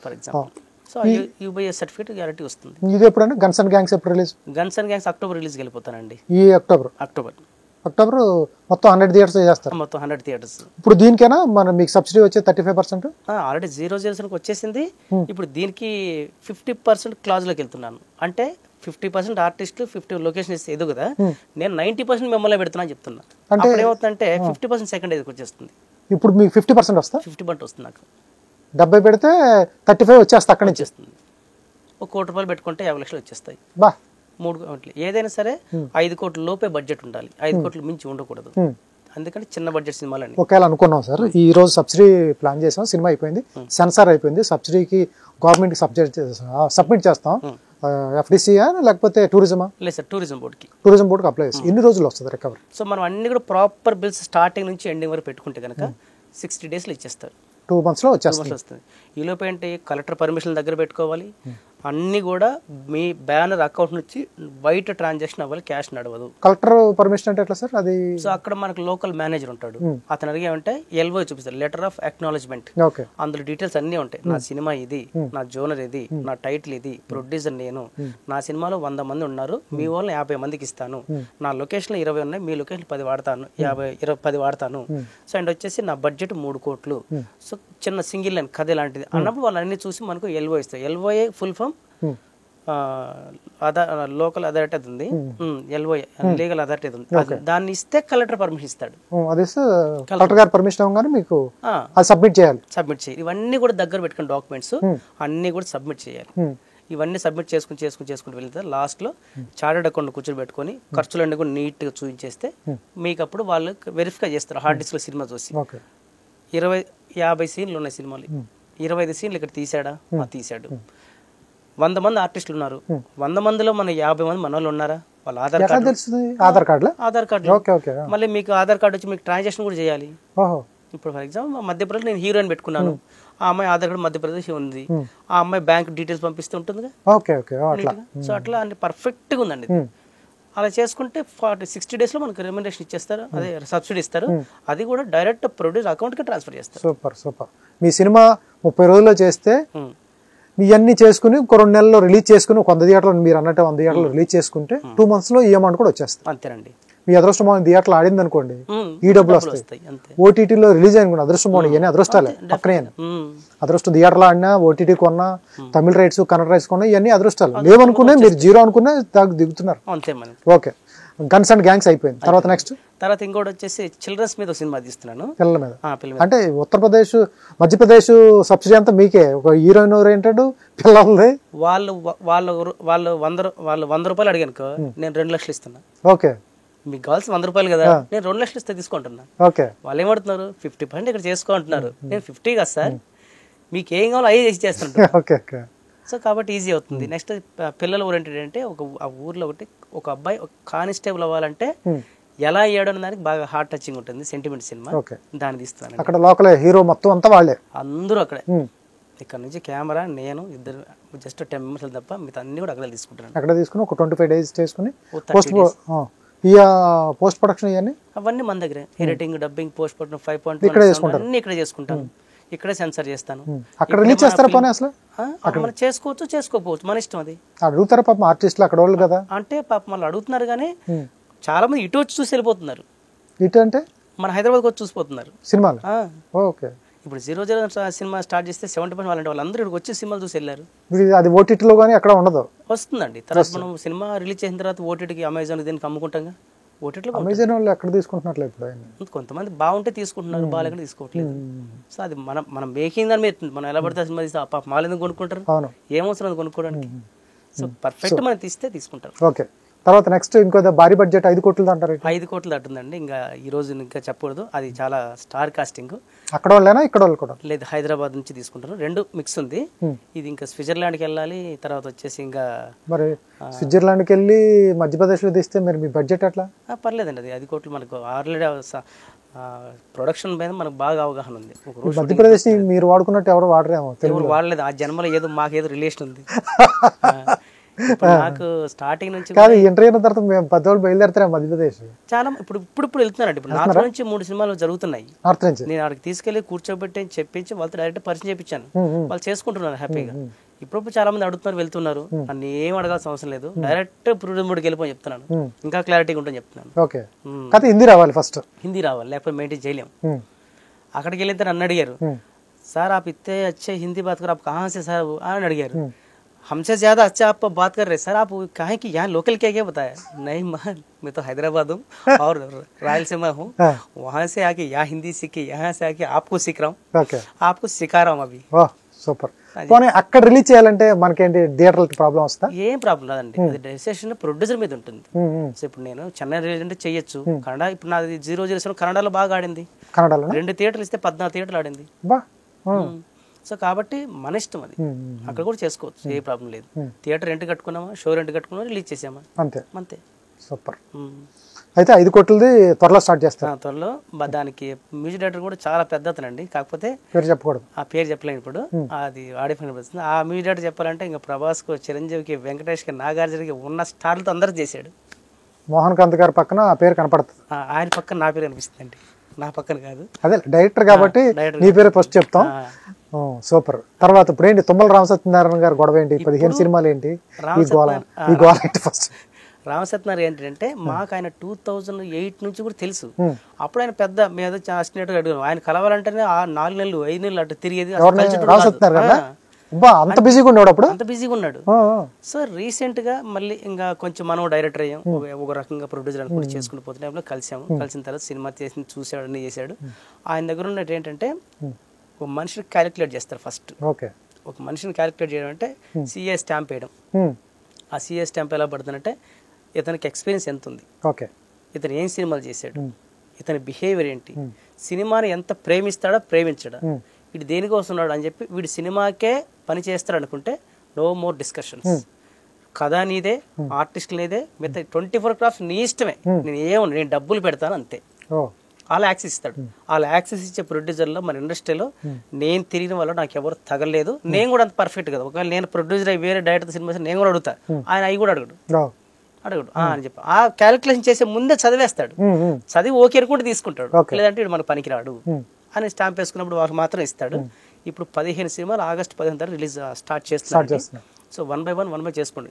S3: For example so UBI certificate guarantee వస్తుంది.
S2: ఇది ఎప్పుడైనా గన్స్ అండ్ గ్యాంగ్స్ ఎప్పుడు release?
S3: Guns and gangs October release వెళ్ళిపోతానండి.
S2: ఈ అక్టోబర్ మొత్తం 100 థియేటర్స్ చేస్తారు.
S3: మొత్తం 100 థియేటర్స్.
S2: ఇప్పుడు దీనికైనా మన మీకు సబ్సిడీ వచ్చే 35%?
S3: ఆల్రెడీ 007 వచ్చేసింది. ఇప్పుడు దీనికి 50% క్లాజ్ లోకి వెళ్తున్నాను. అంటే 50% ఆర్టిస్టులు 50 లొకేషన్ ఇస్తే ఎదు కదా, నేను 90% మిమ్మల్ని పెడుతున్నా చెప్తున్నా. అంటే ఏమవుతుందంటే 50% సెకండ్ ఏది వచ్చేస్తుంది.
S2: ఇప్పుడు మీకు 50% వస్తా?
S3: 50% వస్తుంది. నాకు
S2: 70 పెడితే 35 వచ్చేస్తా. అక్కడ నుంచి
S3: వచ్చేస్తుంది. ఒక 1 కోటి రూపాయలు పెట్టుకుంటే 50 లక్షలు వచ్చేస్తాయి. 3 కోట్లు. ఏదైనా సరే 5 కోట్ల లోపే బడ్జెట్ ఉండాలి, 5 కోట్లు మించి ఉండకూడదు. అందుకని చిన్న బడ్జెట్ సినిమాలు
S2: ఒకవేళ అనుకున్నాం సార్, ఈ రోజు సబ్సిడీ ప్లాన్ చేసాం, సినిమా అయిపోయింది, సెన్సార్ అయిపోయింది, సబ్సిడీకి గవర్నమెంట్ సబ్మిట్ చేస్తాం. ఎఫ్డిసియా లేకపోతే టూరిజమా?
S3: లేదు సార్, టూరిజం బోర్డుకి
S2: అప్లై చేసి ఎన్ని రోజులు వస్తుంది రికవరీ?
S3: సో మనం అన్ని కూడా ప్రాపర్ బిల్స్ స్టార్టింగ్ నుంచి ఎండింగ్ వరకు పెట్టుకుంటే కనుక 60 డేస్లో ఇచ్చేస్తారు.
S2: 2 months లో వచ్చేస్తుంది.
S3: ఈలోపు ఏంటి, కలెక్టర్ పర్మిషన్ దగ్గర పెట్టుకోవాలి. అన్ని కూడా మీ బ్యానర్ అకౌంట్ నుంచి వైట్ ట్రాన్సాక్షన్ అవ్వాలి, క్యాష్ నడవదు.
S2: కలెక్టర్ పర్మిషన్ అంటే ఎట్లా సార్ అది?
S3: సో అక్కడ మనకు లోకల్ మేనేజర్ ఉంటాడు, అతను అడిగామంటే ఎల్ఓ చూపిస్తారు, లెటర్ ఆఫ్ అక్నాలెడ్జ్మెంట్. అందులో డీటెయిల్స్ అన్ని ఉంటాయి. నా సినిమా ఇది, నా జోనర్ ఇది, నా టైటిల్ ఇది, ప్రొడ్యూసర్ నేను, నా సినిమాలో 100 మంది ఉన్నారు, మీ వాళ్ళని 50 మందికి ఇస్తాను, నా లొకేషన్లో 20 ఉన్నాయి, మీ లొకేషన్ 10 వాడతాను, 10 వాడతాను. సో అండ్ వచ్చేసి నా బడ్జెట్ 3 కోట్లు. సో చిన్న సింగిల్ లైన్ కథ లాంటిది అన్నప్పుడు వాళ్ళన్నీ చూసి మనకు ఎల్ఓ ఇస్తారు. LOA full form local authority అది ఉంది, ఎల్ఓఏ లీగల్ అథారిటీ ఉంది. దాన్ని ఇస్తే కలెక్టర్ పర్మిషన్ ఇస్తాడు. సబ్మిట్ చేయాలి. ఇవన్నీ కూడా దగ్గర పెట్టుకుని డాక్యుమెంట్స్ అన్ని కూడా సబ్మిట్ చేయాలి. ఇవన్నీ సబ్మిట్ చేసుకుని వెళ్తే లాస్ట్ లో చార్టెడ్ అకౌంట్ కూర్చొని పెట్టుకుని ఖర్చులన్నీ కూడా నీట్ గా చూపించేస్తే మీకు అప్పుడు వాళ్ళు వెరిఫై చేస్తారు హార్డ్ డిస్క్ లో సినిమా చూసి. 20-50 సీన్లు ఉన్నాయి సినిమాలు, 25 సీన్లు ఇక్కడ తీసాడా? తీసాడు. 100 మంది ఆర్టిస్టులు ఉన్నారు, 100 మందిలో మన 50 మంది మన వాళ్ళు ఉన్నారా? వాళ్ళ ఆధార్ కార్డు. మళ్ళీ మీకు ఆధార్ కార్డు వచ్చి మీకు ట్రాన్సాక్షన్ కూడా చేయాలి. ఇప్పుడు ఫర్ ఎగ్జాంపుల్ మధ్యప్రదేశ్ నేను హీరోయిన్ పెట్టుకున్నాను, ఆ అమ్మాయి ఆధార్ కార్డు మధ్యప్రదేశ్ ఉంది, ఆ అమ్మాయి బ్యాంక్ డీటెయిల్స్ పంపిస్తూ ఉంటుంది. సో అట్లా అంటే పర్ఫెక్ట్ గా ఉందండి. అలా చేసుకుంటే 60 డేస్ లో మనకు రెమ్యునరేషన్ ఇచ్చేస్తారు, అదే సబ్సిడీ ఇస్తారు. అది కూడా డైరెక్ట్ ప్రొడ్యూసర్ అకౌంట్ కి ట్రాన్స్ఫర్ చేస్తారు.
S2: సూపర్. మీ సినిమా 30 రోజుల్లో చేస్తే మీ అన్ని చేసుకుని 2 నెలల్లో రిలీజ్ చేసుకుని 100 థియేటర్లు మీరు అన్నట్టు 100 థియేటర్లు రిలీజ్ చేసుకుంటే 2 months లో ఈ అమౌంట్ కూడా వచ్చేస్తుంది.
S3: అంతేనండి.
S2: మీ అదృష్టం థియేటర్లు ఆడింది అనుకోండి, ఈ డబ్బులు వస్తాయి. ఓటీటీలో రిలీజ్ అనుకోండి, అదృష్టం ఇవన్నీ అదృష్టాలే పక్కనే. అదృష్టం థియేటర్లో ఆడినా, ఓటీటీ కొన్నా, తమిళ రైట్స్ కన్నడ రైట్స్ కొన్నా, ఇవన్నీ అదృష్టాలు. లేవనుకునే మీరు జీరో అనుకునే దిగుతున్నారు. ఓకే. గన్స్ అండ్ గ్యాంగ్స్ అయిపోయింది. తర్వాత
S3: ఇంకోటి వచ్చేసి చిల్డ్రన్స్ మీద సినిమా తీస్తున్నాను.
S2: పిల్లల మీద అంటే ఉత్తరప్రదేశ్ మధ్యప్రదేశ్ సబ్సిడీ అంతా మీకే. ఒక హీరోయిన్ ఓరియంటెడ్ పిల్లలది.
S3: వాళ్ళు 100 రూపాయలు అడిగానుకో, నేను 2 లక్షలు ఇస్తున్నా.
S2: ఓకే.
S3: మీకు కావాల్సిన 100 రూపాయలు కదా, నేను 2 లక్షలు ఇస్తే తీసుకుంటున్నా. వాళ్ళు ఏమడుతున్నారు, 50% ఇక్కడ చేసుకుంటున్నారు. నేను 50 కాదు సార్, మీకు ఏం కావాలో అయ్యే చేసి చేస్తుంటాను. సో కాబట్టి ఈజీ అవుతుంది. నెక్స్ట్ పిల్లల ఓరియంటెడ్ అంటే ఒక ఆ ఊర్లో ఒకటి ఒక అబ్బాయి ఒక కానిస్టేబుల్ అవ్వాలంటే ఎలా అయ్యాడు అనే దానికి బాగా హార్ట్ టచింగ్ ఉంటుంది, సెంటిమెంట్ సినిమా. దాన్ని తీస్తాను.
S2: అక్కడ లోకల్ హీరో మొత్తం అంతా వాళ్ళే,
S3: అందరూ అక్కడే. ఇక్కడ నుంచి కెమెరా నేను ఇద్దరు జస్ట్ 10 మెంబర్స్ తప్ప మిగతా అన్ని కూడా అక్కడ తీసుకుంటాను.
S2: అక్కడ తీసుకుని ఒక 25 days చేసుకుని పోస్ట్ ప్రొడక్షన్ ఇవన్నీ
S3: అవన్నీ మన దగ్గరే. ఎడిటింగ్, డబ్బింగ్, పోస్ట్ ప్రొడక్షన్ 5.1 అన్ని ఇక్కడే చేసుకుంటాను. ఇక్కడే సెన్సర్ చేస్తాను.
S2: అక్కడ రిలీజ్ చేస్తారా పోనీ అసలు?
S3: మనం చేసుకోవచ్చు, చేసుకోకపోవచ్చు, మన ఇష్టం అది.
S2: అడుగుతారా పాపం ఆర్టిస్టులు అక్కడ వాళ్ళు కదా?
S3: అంటే పాపం వాళ్ళు అడుగుతున్నారు కానీ చాలా మంది ఇటు వచ్చి చూసి వెళ్ళిపోతున్నారు.
S2: ఇటు అంటే
S3: మన హైదరాబాద్కి వచ్చి చూసిపోతున్నారు
S2: సినిమాలు. ఓకే.
S3: ఇప్పుడు 0-0 సినిమా స్టార్ట్ చేస్తే 70% వాళ్ళంటే వాళ్ళందరూ ఇక్కడికి వచ్చి సినిమాలు చూసి వెళ్ళారు.
S2: అది ఓటీటీలో కానీ అక్కడ ఉండదు,
S3: వస్తుందండి. తర్వాత మనం సినిమా రిలీజ్ చేసిన తర్వాత ఓటీటీకి, అమెజాన్ దీనికి అమ్ముకుంటాం. ఓటీటీలో
S2: అమెజాన్ వాళ్ళు ఎక్కడ తీసుకుంటున్నట్లు ఇప్పుడు
S3: కొంతమంది బాగుంటే తీసుకుంటున్నారు, బాగాలేకుండా తీసుకోవట్లేదు. సో అది మనం మేకింగ్ దాని మీద మనం ఎలా పడితే సినిమా తీస్తే పాప మాలు ఎందుకు కొనుక్కుంటారు, ఏమవసరం అది కొనుక్కోవడానికి. సో పర్ఫెక్ట్ మనం తీస్తే తీసుకుంటారు.
S2: ఓకే. తర్వాత నెక్స్ట్ ఇంకో భారీ బడ్జెట్ 5 కోట్లు అంటారు.
S3: 5 కోట్లు దాటుందండి. ఇంకా ఈ రోజు ఇంకా చెప్పకూడదు, అది చాలా స్టార్ కాస్టింగ్.
S2: అక్కడ వాళ్ళేనా ఇక్కడ వాళ్ళు కూడా?
S3: లేదు, హైదరాబాద్ నుంచి తీసుకుంటారు. 2 మిక్స్ ఉంది. ఇది ఇంకా స్విట్జర్లాండ్కి వెళ్ళాలి, తర్వాత వచ్చేసి ఇంకా
S2: మరి స్విట్జర్లాండ్కి వెళ్ళి మధ్యప్రదేశ్లో తీస్తే మరి మీ బడ్జెట్ ఎట్లా?
S3: పర్లేదండి, అది 5 కోట్లు మనకు ఆల్రెడీ ప్రొడక్షన్ మీద మనకు బాగా అవగాహన ఉంది.
S2: మధ్యప్రదేశ్ మీరు వాడుకున్నట్టు ఎవరు వాడరేమో,
S3: ఎవరు వాడలేదు. ఆ జన్మలో ఏదో మాకేదో రిలేషన్ ఉంది. నాకు స్టార్టింగ్ నుంచి
S2: కాదు, ఇంటర్వ్యూ అయిన తర్వాత మేము 10 రోజులు బయలుదేరుతారా మధ్యప్రదేశ్? చాలా
S3: ఇప్పుడు వెళ్తున్నారండి. ఇప్పుడు నార్త్ నుంచి 3 సినిమాలు జరుగుతున్నాయి.
S2: నార్త్ నుంచి నేను
S3: అక్కడికి తీసుకెళ్లి కూర్చోబెట్టి చెప్పించి వాళ్ళతో డైరెక్ట్ పరిచయం చేయించాను. వాళ్ళు చేసుకుంటున్నారు హ్యాపీగా. ఇప్పుడు చాలా మంది అడుగుతున్నారు, వెళ్తున్నారు. నన్ను ఏం అడగాల్సిన అవసరం లేదు, డైరెక్ట్ ప్రొడ్యూసర్కి వెళ్ళిపోయి చెప్తున్నాను. ఇంకా క్లారిటీగా ఉంటుంది చెప్తున్నాను.
S2: ఓకే. హిందీ రావాలి, ఫస్ట్
S3: హిందీ రావాలి, లేకపోతే మెయింటైన్ చేయలేము. అక్కడికి వెళ్ళిన నన్ను అడిగారు, సార్ आप इतने अच्छे हिंदी बात कर, आप कहाँ से सर అని అడిగారు. हमसे ज्यादा अच्छा आप बात कर रहे सर, आप कहे कि यहाँ लोकल क्या क्या बताया? नहीं मैं तो हैदराबाद हूँ और रायलसीमा हूँ, वहाँ से आके यहाँ हिंदी सीखी, यहाँ से आके आपको सीख रहा हूँ, आपको सिखा रहा हूँ अभी.
S2: సూపర్. పోనీ అక్కడ రిలీజ్ చేయాలంటే మనకేంటి థియేటర్లకి ప్రాబ్లం వస్తా?
S3: ఏం ప్రాబ్లం రాదండి, అది డెసిషన్ ప్రొడ్యూసర్ మీద ఉంటుంది. సో ఇప్పుడు నేను చెన్నై రిలీజ్ అంటే చెయ్యొచ్చు. కన్నడ ఇప్పుడు నాది 007 కన్నడలో బాగా ఆడింది.
S2: కన్నడలో
S3: 2 థియేటర్లు ఇస్తే 14 థియేటర్లు ఆడింది. సో కాబట్టి మన ఇష్టం అది, అక్కడ కూడా చేసుకోవచ్చు, ఏ ప్రాబ్లం లేదు. థియేటర్ రెంట్ కట్టుకున్నామా, షో రెంట్ కట్టుకున్నామా, రిలీజ్ చేసామా, అంతే అంతే.
S2: సూపర్. అయితే 5 కోట్లది త్వరలో స్టార్ట్ చేస్తాను.
S3: త్వరలో. దానికి మ్యూజిక్ డైరెక్టర్ కూడా చాలా పెద్ద అతనండి, కాకపోతే
S2: పేరు చెప్పకూడదు.
S3: ఆ పేరు చెప్పలేను ఇప్పుడు, అది ఆడియో వస్తుంది. ఆ మ్యూజిక్ డైరెక్టర్ చెప్పాలంటే ఇంకా ప్రభాస్కు, చిరంజీవికి, వెంకటేష్కి, నాగార్జునకి ఉన్న స్టార్లతో అందరూ చేశాడు.
S2: మోహన్ కాంత్ గారి పక్కన ఆ పేరు కనపడుతుంది.
S3: ఆయన పక్కన నా పేరు అనిపిస్తుంది అండి, నా పక్కన కాదు.
S2: అదే డైరెక్టర్ కాబట్టి నీ పేరు ఫస్ట్ చెప్తాం. సూపర్. తర్వాత ఇప్పుడు ఏంటి తుమ్మల రామసత్యనారాయణ గారు గొడవ ఏంటి? 15 సినిమాలు ఏంటి ఈ గోళ ఏంటి? ఫస్ట్
S3: రామసత్యనారాయణ ఏంటంటే మాకు ఆయన 2008 నుంచి కూడా తెలుసు. అప్పుడు ఆయన పెద్ద మీద అసినేట్గా అడిగారు. ఆయన కలవాలంటేనే 4 నెలలు 5 నెలలు అటు తిరిగేది.
S2: అంత బిజీగా ఉన్నాడు అప్పుడు,
S3: అంత బిజీగా ఉన్నాడు. సో రీసెంట్ గా మళ్ళీ ఇంకా కొంచెం మనం డైరెక్టర్ అయ్యాం, ఒక రకంగా ప్రొడ్యూసర్ అనుకుంటే చేసుకుంటూ పోతే కలిసాము. కలిసిన తర్వాత సినిమా చేసి చూసాడు, అన్ని చేశాడు. ఆయన దగ్గర ఉన్నట్టు ఏంటంటే ఒక మనిషిని క్యాలిక్యులేట్ చేస్తారు ఫస్ట్. ఒక మనిషిని క్యాలిక్యులేట్ చేయడం అంటే సిఏ స్టాంప్ వేయడం. ఆ సిఏ స్టాంప్ ఎలా పడుతుందంటే ఇతనికి ఎక్స్పీరియన్స్ ఎంత ఉంది, ఇతను ఏం సినిమాలు చేశాడు, ఇతని బిహేవియర్ ఏంటి, సినిమాని ఎంత ప్రేమిస్తాడా ప్రేమించడా, వీడు దేనికోసం ఉన్నాడు అని చెప్పి వీడు సినిమాకే పని చేస్తాడు అనుకుంటే నో మోర్ డిస్కషన్స్. కథ నీదే, ఆర్టిస్ట్ నీదే, మిగతా 24 క్రాఫ్ట్స్ నీ ఇష్టమే. నేను డబ్బులు పెడతాను అంతే. అలా యాక్సెస్ ఇస్తాడు. అలా యాక్సెస్ ఇచ్చే ప్రొడ్యూసర్లో మన ఇండస్ట్రీలో నేను తిరిగిన వల్ల నాకు ఎవరు తగలేదు. నేను కూడా అంత పర్ఫెక్ట్ కదా. ఒకవేళ నేను ప్రొడ్యూసర్ అయ్యి వేరే డైరెక్టర్ సినిమా నేను కూడా అడుగుతా, ఆయన అవి కూడా అడగడు అని చెప్పి ఆ క్యాలిక్యులేషన్ చేసే ముందే చదివేస్తాడు. చదివి ఓకే అనుకుంటే తీసుకుంటాడు, లేదంటే ఇటు మనకు పనికిరాడు అని స్టాంప్ వేసుకున్నప్పుడు వాళ్ళకి మాత్రం ఇస్తాడు. ఇప్పుడు 15 సినిమాలు ఆగస్టు 15 తారీఖు రిలీజ్ స్టార్ట్ చేస్తున్నాడు. సో 1 by 1 చేసుకోండి.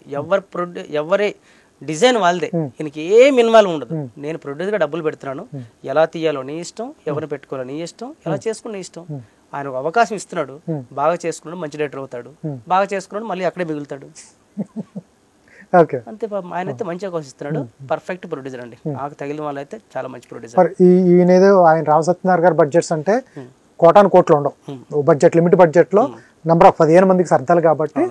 S3: ఎవరి డిజైన్ వాళ్ళదే, ఈయనకి ఏం ఇన్వాల్వ్ ఉండదు. నేను ప్రొడ్యూసర్గా డబ్బులు పెడుతున్నాను, ఎలా తీయాలో నీ ఇష్టం, ఎవరిని పెట్టుకోవాలో నీ ఇష్టం, ఎలా చేసుకుని నీ ఇష్టం. ఆయన ఒక అవకాశం ఇస్తున్నాడు, బాగా చేసుకున్నాడు మంచి డైరెక్టర్ అవుతాడు, బాగా చేసుకున్నాడు మళ్ళీ అక్కడే మిగులుతాడు అంతే. ఆయన అయితే మంచి అవకాశం ఇస్తున్నాడు, పర్ఫెక్ట్ ప్రొడ్యూసర్ అండి. నాకు తగిలిన వాళ్ళు అయితే చాలా మంచి ప్రొడ్యూసర్.
S2: ఈయనేదో ఆయన రామసత్యనారాయణ గారి బడ్జెట్స్ అంటే కోటాను కోట్లు ఉండవు. బడ్జెట్ లిమిట్ బడ్జెట్ లో నెంబర్ ఆఫ్ 15 మందికి సర్దాలు కాబట్టి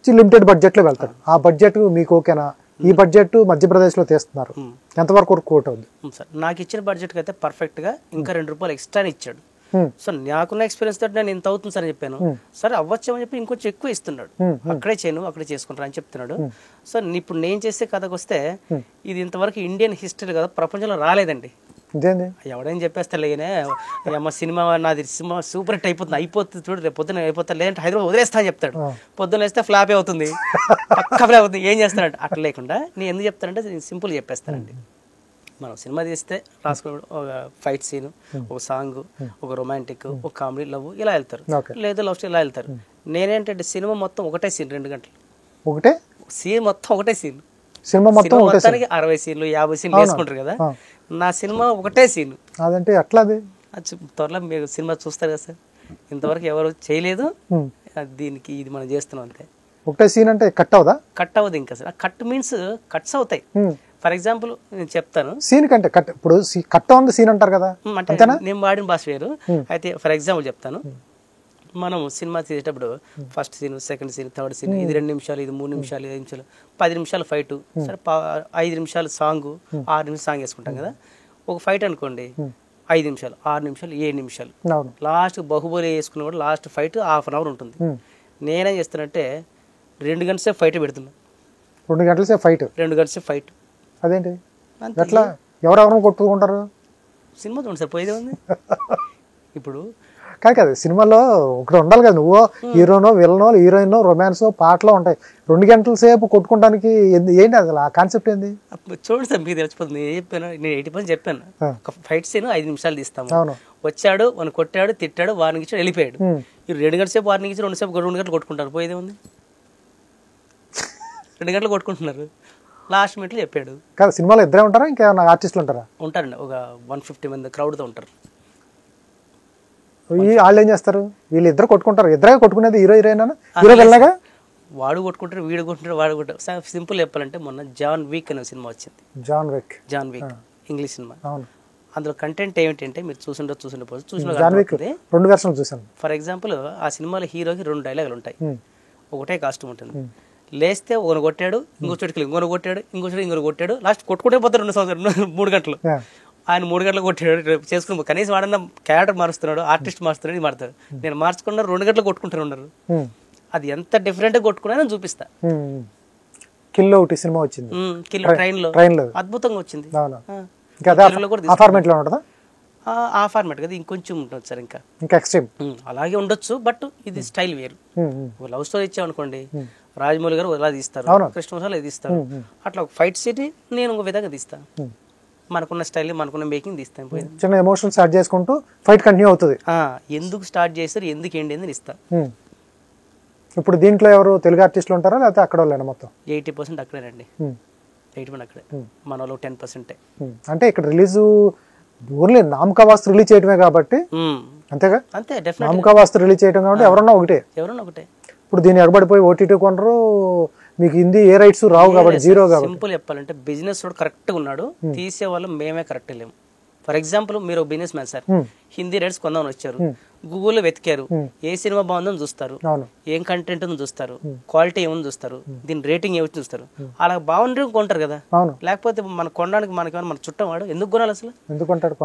S2: లిమిటెడ్ బడ్జెట్ లో వెళ్తాడు. ఆ బడ్జెట్ మీకు ఓకేనా? ఈ బడ్జెట్ మధ్యప్రదేశ్ లో తీస్తున్నారు, ఎంతవరకు కోట్ అవుతుంది?
S3: నాకు ఇచ్చిన బడ్జెట్ అయితే పర్ఫెక్ట్ గా ఇంకా 2 రూపాయలు ఎక్స్ట్రా ఇచ్చాడు. సో నాకున్న ఎక్స్పీరియన్స్ తోటి నేను ఇంత అవుతుంది సార్ అని చెప్పాను. సరే అవ్వచ్చు అని చెప్పి ఇంకొంచెం ఎక్కువ ఇస్తున్నాడు. అక్కడే చేయను అక్కడే చేసుకుంటాను అని చెప్తున్నాడు. సో ఇప్పుడు నేను చేసే కథకు వస్తే ఇది ఇంతవరకు ఇండియన్ హిస్టరీ కదా, ప్రపంచంలో రాలేదండి. ఎవడైనా చెప్పేస్తాలేనే అమ్మ సినిమా నాది సినిమా సూపర్ హిట్ అయిపోతుంది చూడు, రేపు పొద్దున అయిపోతా, లేదంటే హైదరాబాద్ వదిలేస్తా అని చెప్తాడు. పొద్దున్న వేస్తే ఫ్లాపే అవుతుంది, పక్క ఫ్లాప్ అవుతుంది. ఏం చేస్తానంటే అట్లా లేకుండా నేను ఎందుకు చెప్తానంటే సింపుల్ చెప్పేస్తానండి. మనం సినిమా తీస్తే రాసుకున్నాడు ఒక ఫైట్ సీన్, ఒక సాంగ్, ఒక రొమాంటిక్, ఒక కామెడీ, లవ్ ఇలా వెళ్తారు, లేదా లవ్ స్టోరీ ఇలా వెళ్తారు. నేనేంటంటే సినిమా మొత్తం ఒకటే సీన్, 2 గంటలు ఒకటే సీన్, మొత్తం ఒకటే సీన్. సినిమా మొత్తానికి 60 సీన్లు 50 సీన్లు వేసుకుంటారు కదా, నా సినిమా ఒకటే సీన్. అదంటే అట్లా త్వరలో మీరు సినిమా చూస్తారు కదా సార్, ఇంతవరకు ఎవరు చేయలేదు. దీనికి ఇది మనం చేస్తున్నాం అంతే. ఒకటే సీన్ అంటే కట్ అవుదా? కట్ అవ్వదు ఇంకా సార్. కట్ మీన్స్ కట్స్ అవుతాయి. ఫర్ ఎగ్జాంపుల్ నేను చెప్తాను, సీన్ కంటే కట్, ఇప్పుడు కట్ ఆన్ ది సీన్ అంటారు కదా, అంటే నేను వాడిన భాష వేరు. అయితే ఫర్ ఎగ్జాంపుల్ చెప్తాను, మనం సినిమా తీసేటప్పుడు first scene, second scene, third scene, ఇది 2 నిమిషాలు, ఇది 3 నిమిషాలు, 5 నిమిషాలు, 10 నిమిషాలు ఫైట్, సరే 5 నిమిషాలు సాంగ్, 6 నిమిషాలు సాంగ్ వేసుకుంటాం కదా. ఒక ఫైట్ అనుకోండి 5 నిమిషాలు, 6 నిమిషాలు, 7 నిమిషాలు, లాస్ట్ బాహుబలి వేసుకున్న కూడా లాస్ట్ ఫైట్ ½ అన్ అవర్ ఉంటుంది. నేనేం చేస్తానంటే 2 గంటల సేపు ఫైట్ పెడుతున్నా. 2 గంటల సేపు ఫైట్, 2 గంటల సేపు ఫైట్. అదేంటి అట్లా ఎవరెవరు కొట్టుకుంటారు? సినిమా చూడండి సార్, పోయేదే ఉంది. ఇప్పుడు కాదు కదా, సినిమాలో ఒకటి ఉండాలి కదా, నువ్వు హీరోనో విలనో హీరోయిన్ రొమాన్స్ పాటలో ఉంటాయి. 2 గంటల సేపు కొట్టుకోవడానికి ఏంటి అసలు ఆ కాన్సెప్ట్ ఏంది? చూడండి సార్, మీకు తెలిసిపోతుంది. నేను చెప్పాను, నేను 80% చెప్పాను. ఒక ఫైట్ సీన్ 5 నిమిషాలు తీస్తాము. వచ్చాడు, వాడిని కొట్టాడు, తిట్టాడు, వారికి ఇచ్చాడు, వెళ్ళిపోయాడు. ఈ 2 గంటల సేపు వారికి ఇచ్చి 2 గంటలు కొట్టుకుంటారు, పోయేదే ఉంది. 2 గంటలు కొట్టుకుంటున్నారు, లాస్ట్ మినిట్లో చెప్పాడు. కాదు, సినిమాలో ఇద్దరే ఉంటారా ఇంకేమైనా ఆర్టిస్టులు ఉంటారా? ఉంటారండి, ఒక 150 మంది క్రౌడ్తో ఉంటారు. వాళ్ళు ఏం చేస్తారు? వీళ్ళిద్దరు కొట్టుకుంటారు. ఇద్దరే కొట్టుకునేది హీరో హీరోయిన్ హీరో వెళ్ళగా వాడు కొట్టుకుంటారు, వీడు కొట్టుకుంటారు, వాడు కొట్టారు. సింపుల్ చెప్పాలంటే మొన్న జాన్ వీక్ అనే సినిమా వచ్చింది. John Wick English cinema. అందులో కంటెంట్ ఏమిటంటే మీరు చూసిన 2 వెర్షన్లు చూసాను. ఫర్ ఎగ్జాంపుల్ ఆ సినిమాలో హీరోకి 2 డైలాగులు ఉంటాయి, ఒకటే కాస్ట్యూమ్ ఉంటుంది. లేస్తే ఒకరు కొట్టాడు, ఇంకో చోటుకి ఇంకొన కొట్టాడు, ఇంకో చోటు ఇంకొక కొట్టాడు, లాస్ట్ కొట్టుకుంటే పోతారు 2 సంవత్సరాలు 3 గంటలు. ఆయన 3 గంటలు కొట్టాడు, చేసుకుని కనీసం వాడన్నా క్యారెక్టర్ మారుస్తున్నాడు, ఆర్టిస్ట్ మారుస్తున్నాడు, ఇది మారుతాడు. నేను మార్చుకున్నా 2 గంటలు కొట్టుకుంటారు ఉన్నారు. అది ఎంత డిఫరెంట్ గా కొట్టుకున్నా చూపిస్తా. కిల్ ఒకటి సినిమా వచ్చింది, కిల్ ట్రైన్ లో అద్భుతంగా వచ్చింది. ఆ ఫార్మాట్ కదా, ఇంకొంచెం ఉంటుంది సార్, ఇంకా ఎక్స్ట్రీమ్ అలాగే ఉండొచ్చు. బట్ ఇది స్టైల్ వేరు. లవ్ స్టోరీ ఇచ్చామనుకోండి, రాజమౌళి గారు ఇలా తీస్తారు, కృష్ణవంశాలు ఇది తీస్తారు. అట్లా ఒక ఫైట్ సిటీ నేను ఒక విధంగా తీస్తాను, మనకున్న స్టైల్ మనకున్న మేకింగ్ తీస్తాం. చిన్న ఎమోషన్ స్టార్ట్ చేసుకుంటూ ఫైట్ కంటిన్యూ అవుతుంది. ఎందుకు స్టార్ట్ చేస్తారు, ఎందుకు ఏంటి అని ఇస్తా. ఇప్పుడు దీంట్లో ఎవరు తెలుగు ఆర్టిస్టులు ఉంటారా లేకపోతే అక్కడ వాళ్ళైనా? మొత్తం 80% అక్కడేనండి, 80% అక్కడే, మన వాళ్ళు 10%. అంటే ఇక్కడ రిలీజ్ ఓన్లీ నామకా వాస్తు రిలీజ్ చేయడమే కాబట్టి, అంతేగా? అంతే, నామకా వాస్తు రిలీజ్ చేయడం కాబట్టి ఎవరన్నా ఒకటే. ఇప్పుడు దీన్ని ఎగబడిపోయి ఓటీటీ కొనరు, మీకు హిందీ ఏ రైట్స్ రావు కాబట్టి, జీరో కాబట్టి. సింపుల్ చెప్పాలంటే బిజినెస్ కరెక్ట్గా ఉన్నాడు, తీసే వాళ్ళు మేమే కరెక్ట్ లేము. ఫర్ ఎగ్జాంపుల్ మీరు business man sir, Hindi rights కొందామని వచ్చారు, గూగుల్లో వెతికారు, ఏ సినిమా బాగుందని చూస్తారు, ఏం కంటెంట్ ఉందని చూస్తారు, క్వాలిటీ ఏముంది చూస్తారు, దీని రేటింగ్ ఏమి చూస్తారు. అలా బాగుంటే కొంటారు కదా. లేకపోతే మన కొనడానికి మనకి మన చుట్టం వాడు ఎందుకు కొనాలి అసలు?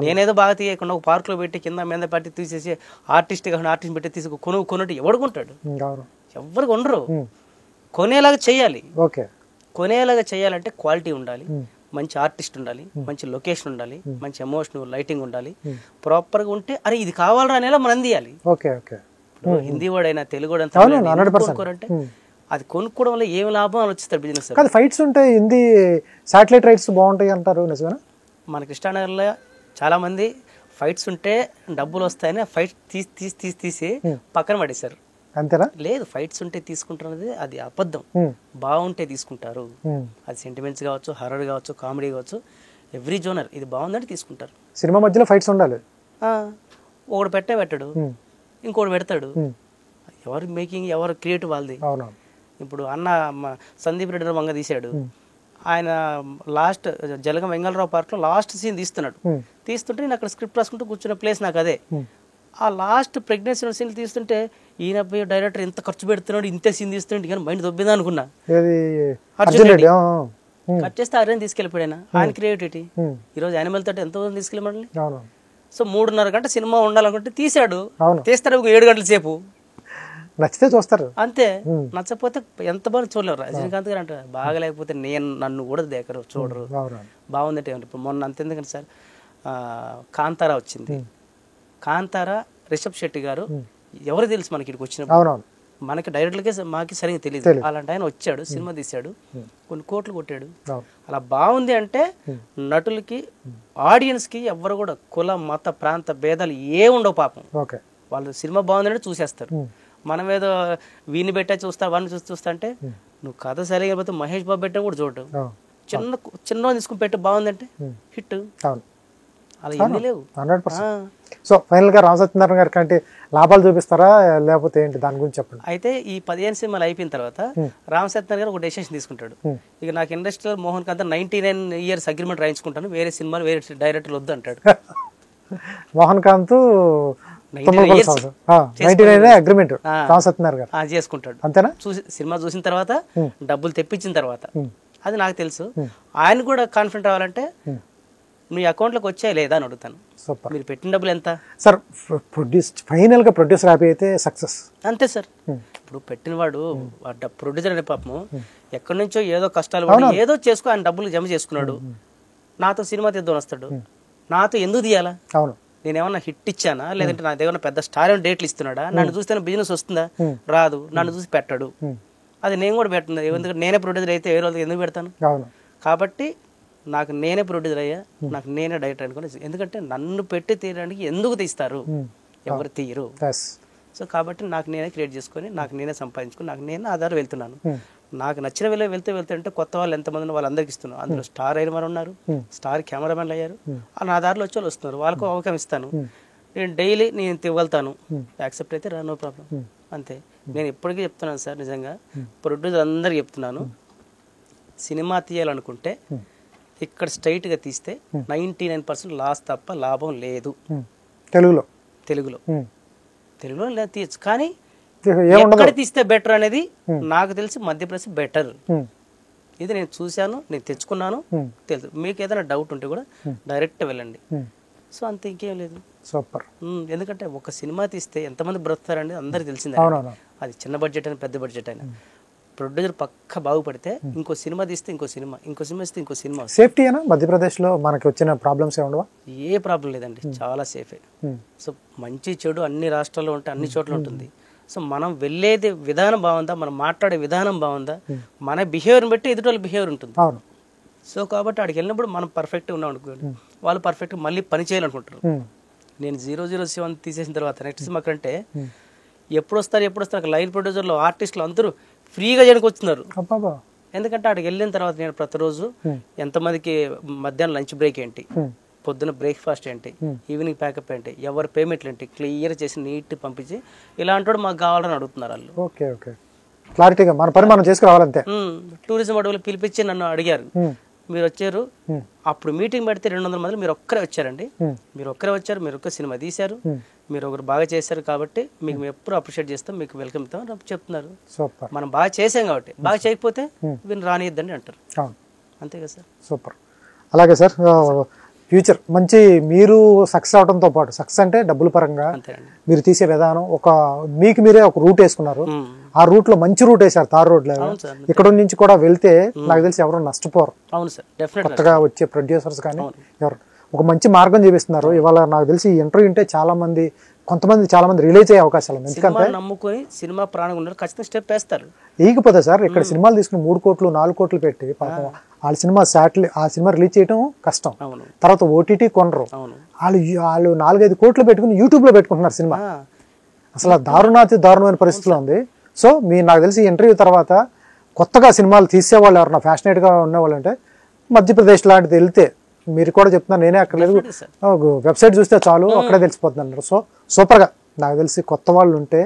S3: నేనేదో బాగా తీయకుండా ఒక పార్క్ లో పెట్టి కింద మీద పట్టి తీసేసి ఆర్టిస్ట్ కాకుండా ఆర్టిస్ట్ పెట్టి తీసి కొన్నట్టు ఎవడు కొంటాడు? ఎవరు కొనరు. కొనేలాగా చేయాలి. కొనేలాగా చేయాలంటే క్వాలిటీ ఉండాలి, మంచి ఆర్టిస్ట్ ఉండాలి, మంచి లొకేషన్ ఉండాలి, మంచి ఎమోషనల్ లైటింగ్ ఉండాలి. ప్రాపర్ గా ఉంటే అరే ఇది కావాలరా అనేలా మనం తీయాలి. హిందీ వాడైనా తెలుగు వాడైనా అది కొనుక్కోవడం వల్ల ఏం లాభం ఆలోచిస్తారు బిజినెస్. ఫైట్స్ ఉంటే హిందీ సాటిలైట్ రైట్స్ బాగుంటాయి అంటారు, నిజమేనా? మన కృష్ణానగర్లో చాలా మంది ఫైట్స్ ఉంటే డబ్బులు వస్తాయని ఫైట్ తీసి పక్కన పడేశారు. అంతేనా? లేదు, ఫైట్స్ ఉంటే తీసుకుంటున్నది అది అబద్ధం. బాగుంటే తీసుకుంటారు. అది సెంటిమెంట్స్ కావచ్చు, హర్రర్ కావచ్చు, కామెడీ కావచ్చు, ఎవ్రీ జోనర్ ఇది బాగుందంటే తీసుకుంటారు. సినిమా మధ్యలో ఫైట్స్ ఉండాలి. ఒకడు పెట్టాడు, ఇంకోటి పెడతాడు. ఎవరు మేకింగ్, ఎవరు క్రియేటివ్ వాళ్ళది. ఇప్పుడు అన్న సందీప్ రెడ్డి వంగ తీశాడు, ఆయన లాస్ట్ జలగం వెంగళరావు పార్క్ లో లాస్ట్ సీన్ తీస్తుంటే నేను అక్కడ స్క్రిప్ట్ రాసుకుంటూ కూర్చున్న ప్లేస్ నాకు అదే. ఆ లాస్ట్ ప్రెగ్నెన్సీ సీన్ తీస్తుంటే ఈయన డైరెక్టర్ ఎంత ఖర్చు పెడుతున్నాడు, ఇంతే సీన్ తీస్తున్నాడు, కానీ మైండ్ దొబ్బిందా అనుకున్నా. కట్ చేస్తే అరేంజ్ తీసుకెళ్ళిపోయాడు ఆయన క్రియేటివిటీ. ఈ రోజు యానిమల్ తోటి ఎంతో తీసుకెళ్ళి సో 3:30 గంట సినిమా ఉండాలనుకుంటే తీసాడు,
S2: అవును.
S3: తీస్తాడు 7 గంటల సేపు
S2: నచ్చితే చూస్తారు
S3: అంతే. నచ్చకపోతే ఎంత బాగా చూడలేరు. రజనీకాంత్ గారు అంటారు బాగలేకపోతే నన్ను కూడా దేకరు చూడరు, బాగుందంటే ఇప్పుడు మొన్న అంత ఎందుకంటే సార్ కాంతారా వచ్చింది. కాంతారా రిషబ్ శెట్టి గారు ఎవరు తెలుసు మనకి ఇక్కడికి వచ్చినప్పుడు, మనకి డైరెక్టర్కే మాకి సరిగ్గా తెలియదు. అలాంటి ఆయన వచ్చాడు, సినిమా తీశాడు, కొన్ని కోట్లు కొట్టాడు. అలా బాగుంది అంటే నటులకి ఆడియన్స్కి ఎవరు కూడా కుల మత ప్రాంత భేదాలు ఏ ఉండవు పాపం. వాళ్ళు సినిమా బాగుందంటే చూసేస్తారు. మనం ఏదో వీని పెట్టా చూస్తా వాడిని చూస్తా అంటే నువ్వు కథ సరిగా పోతే మహేష్ బాబు పెట్టా కూడా చూడటం, చిన్న తీసుకుని పెట్టి బాగుందంటే హిట్. అలా ఎన్ని లేవు.
S2: 100%. సో ఫైనల్ గా రామ్ సత్యనారాయణ గారి కంటే లాభాలు చూపిస్తారా లేకపోతే ఏంటి దాని గురించి చెప్పండి.
S3: అయితే ఈ 15 సినిమాలు అయిపోయిన తర్వాత రామ్ సత్యనారాయణ గారు ఒక డెసిషన్ తీసుకుంటాడు. ఇక నాకు ఇండస్ట్రీలో మోహన్ కాంత్ 99 years అగ్రిమెంట్ రాయించుకుంటాను, వేరే సినిమాలు వేరే డైరెక్టర్లు వద్దు అంటాడు.
S2: మోహన్ కాంత్ 99 అగ్రిమెంట్ రామ్ సత్యనారాయణ గారు
S3: చేసుకుంటాడు.
S2: అంతేనా?
S3: సినిమా చూసిన తర్వాత డబ్బులు తెప్పించిన తర్వాత అది నాకు తెలుసు. ఆయన కూడా కాన్ఫిడెంట్ అవ్వాలంటే మీ అకౌంట్లోకి వచ్చాయి లేదా అని అడుగుతాను. మీరు పెట్టిన డబ్బులు ఎంత
S2: సార్? ఫైనల్ గా ప్రొడ్యూసర్ హ్యాపీ అయితే సక్సెస్ అంతే
S3: సార్. ఇప్పుడు పెట్టినవాడు ప్రొడ్యూసర్ అనే పాపము ఎక్కడి నుంచో ఏదో కష్టాలు పడి ఏదో చేసుకో ఆయన డబ్బులు జమ చేసుకున్నాడు. నాతో సినిమా తీద్దాం వస్తాడు, నాతో ఎందుకు తీయాలా? నేనేమన్నా హిట్ ఇచ్చానా, లేదంటే నా దగ్గర పెద్ద స్టార్ ఏమైనా డేట్లు ఇస్తున్నాడా? నన్ను చూస్తే బిజినెస్ వస్తుందా? రాదు. నన్ను చూసి పెట్టాడు. అది నేను కూడా పెట్టను, ఎందుకంటే నేనే ప్రొడ్యూసర్ అయితే ఏ రోజు ఎందుకు పెడతాను? కాబట్టి నాకు నేనే ప్రొడ్యూసర్ అయ్యా, నాకు నేనే డైరెక్టర్ అనుకుని. ఎందుకంటే నన్ను పెట్టి తీయడానికి ఎందుకు తీస్తారు, ఎవరు తీయరు. సో కాబట్టి నాకు నేనే క్రియేట్ చేసుకొని నాకు నేనే సంపాదించుకొని నాకు నేనే ఆధారం వెళ్తున్నాను. నాకు నచ్చిన వెళ్తే అంటే కొత్త వాళ్ళు ఎంతమంది వాళ్ళందరికి ఇస్తున్నాను. అందులో స్టార్ అయిన వారు ఉన్నారు, స్టార్ కెమెరామెన్లు అయ్యారు, నా దారిలో వచ్చే వాళ్ళు వస్తున్నారు, వాళ్ళకు అవకాశం ఇస్తాను. నేను డైలీ నేను వెళ్తాను, యాక్సెప్ట్ అయితే రా, నో ప్రాబ్లం. అంతే. నేను ఎప్పటికీ చెప్తున్నాను సార్, నిజంగా ప్రొడ్యూసర్ అందరికి చెప్తున్నాను, సినిమా తీయాలనుకుంటే ఇక్కడ స్ట్రైట్ గా తీస్తే 99% లాస్ తప్ప లాభం లేదు. తెలుగులో తీయచ్చు, కానీ ఎక్కడ తీస్తే బెటర్ అనేది నాకు తెలిసి మధ్యప్రదేశ్ బెటర్. ఇది నేను చూశాను, నేను తెచ్చుకున్నాను, తెలుసు. మీకు ఏదైనా డౌట్ ఉంటే కూడా డైరెక్ట్ వెళ్ళండి. సో అంత ఇంకేం లేదు. సూపర్. ఎందుకంటే ఒక సినిమా తీస్తే ఎంతమంది బ్రతుకుతారండి అందరికి తెలిసిందే. అది చిన్న బడ్జెట్ అయినా పెద్ద బడ్జెట్ అయినా ప్రొడ్యూసర్ పక్క బాగుపడితే ఇంకో సినిమా తీస్తే ఇంకో సినిమా ఇస్తే ఇంకో సినిమా.
S2: సేఫ్టీ అయినా మధ్యప్రదేశ్ లో మనకి వచ్చిన ప్రాబ్లమ్స్ ఏముండవా?
S3: ఏ ప్రాబ్లం లేదండి, చాలా సేఫే. సో మంచి చెడు అన్ని రాష్ట్రాల్లో ఉంటే అన్ని చోట్ల ఉంటుంది. సో మనం వెళ్ళేది విధానం బాగుందా, మనం మాట్లాడే విధానం బాగుందా, మన బిహేవియర్ని బట్టి ఎదుటి వాళ్ళ బిహేవియర్ ఉంటుంది. సో కాబట్టి అక్కడికి వెళ్ళినప్పుడు మనం పర్ఫెక్ట్గా ఉన్నాం అనుకోండి, వాళ్ళు పర్ఫెక్ట్గా మళ్ళీ పని చేయాలనుకుంటారు. నేను 007 తీసేసిన తర్వాత నెక్స్ట్ సినిమా కంటే ఎప్పుడు వస్తారు లైన్ ప్రొడ్యూసర్లు ఆర్టిస్టులు అందరూ ఫ్రీగా చేయడానికి వస్తున్నారు. ఎందుకంటే అక్కడికి వెళ్ళిన తర్వాత నేను ప్రతిరోజు ఎంతమందికి మధ్యాహ్నం లంచ్ బ్రేక్ ఏంటి, పొద్దున బ్రేక్ఫాస్ట్ ఏంటి, ఈవినింగ్ ప్యాకప్ ఏంటి, ఎవరి పేమెంట్లు ఏంటి క్లియర్ చేసి నీట్ పంపించి ఇలాంటి మాకు కావాలని అడుగుతున్నారు వాళ్ళు.
S2: క్లారిటీగా మన పని మనం చేసుకురావాలంతే.
S3: టూరిజం అడవులు పిలిపించి నన్ను అడిగారు, మీరు వచ్చారు అప్పుడు మీటింగ్ పెడితే 200 మంది మీరు ఒక్కరే వచ్చారండి, మీరు ఒక్కరే వచ్చారు, మీరు ఒక్క సినిమా తీశారు, మీరు ఒకరు బాగా చేశారు కాబట్టి మీకు మేము ఎప్పుడు అప్రిషియేట్ చేస్తాం, మీకు వెల్కమ్ ఇస్తాం అని చెప్తున్నారు. మనం బాగా చేసాం కాబట్టి, బాగా చేయకపోతే వీళ్ళు రానియద్దండి అంటారు. అంతే కదా సార్.
S2: సూపర్. అలాగే సార్, ఫ్యూచర్ మంచి మీరు సక్సెస్ అవడంతో పాటు, సక్సెస్ అంటే డబ్బుల పరంగా మీరు తీసే విధానం, ఒక మీకు మీరే ఒక రూట్ వేసుకున్నారు, ఆ రూట్ లో మంచి రూట్ వేసారు, తార్ రోడ్ లేదు. ఇక్కడ నుంచి కూడా వెళ్తే నాకు తెలిసి ఎవరు నష్టపోరు. కొత్తగా వచ్చే ప్రొడ్యూసర్స్ కానీ ఎవరు ఒక మంచి మార్గం చూపిస్తున్నారు. ఇవాళ నాకు తెలిసి ఈ ఇంటర్వ్యూ ఉంటే చాలా మంది రిలీజ్ అయ్యే అవకాశాలు ఉంది. ఎందుకంటే
S3: నమ్ముకొని సినిమా ప్రాణంగా ఉన్నారు, ఖచ్చితంగా స్టెప్ వేస్తారు.
S2: ఈకపోతే సార్ ఇక్కడ సినిమాలు తీసుకుని 3 కోట్లు 4 కోట్లు పెట్టి పాపం వాళ్ళ సినిమా ఆ సినిమా రిలీజ్ చేయడం కష్టం. తర్వాత ఓటీటీ కొనరు, వాళ్ళు 4-5 కోట్లు పెట్టుకుని యూట్యూబ్ లో పెట్టుకుంటున్నారు సినిమా. అసలు దారుణమైన పరిస్థితిలో ఉంది. సో నాకు తెలిసి ఇంటర్వ్యూ తర్వాత కొత్తగా సినిమాలు తీసేవాళ్ళు ఎవరన్నా ఫ్యాషనేట్ గా ఉన్నవాళ్ళు అంటే మధ్యప్రదేశ్ లాంటిది వెళ్తే, మీరు కూడా చెప్తున్నారు, నేనే అక్కర్లేదు, వెబ్సైట్ చూస్తే చాలు అక్కడే తెలిసిపోతుంది అన్నారు. సో సూపర్ గా నాకు తెలిసి కొత్త వాళ్ళు ఉంటే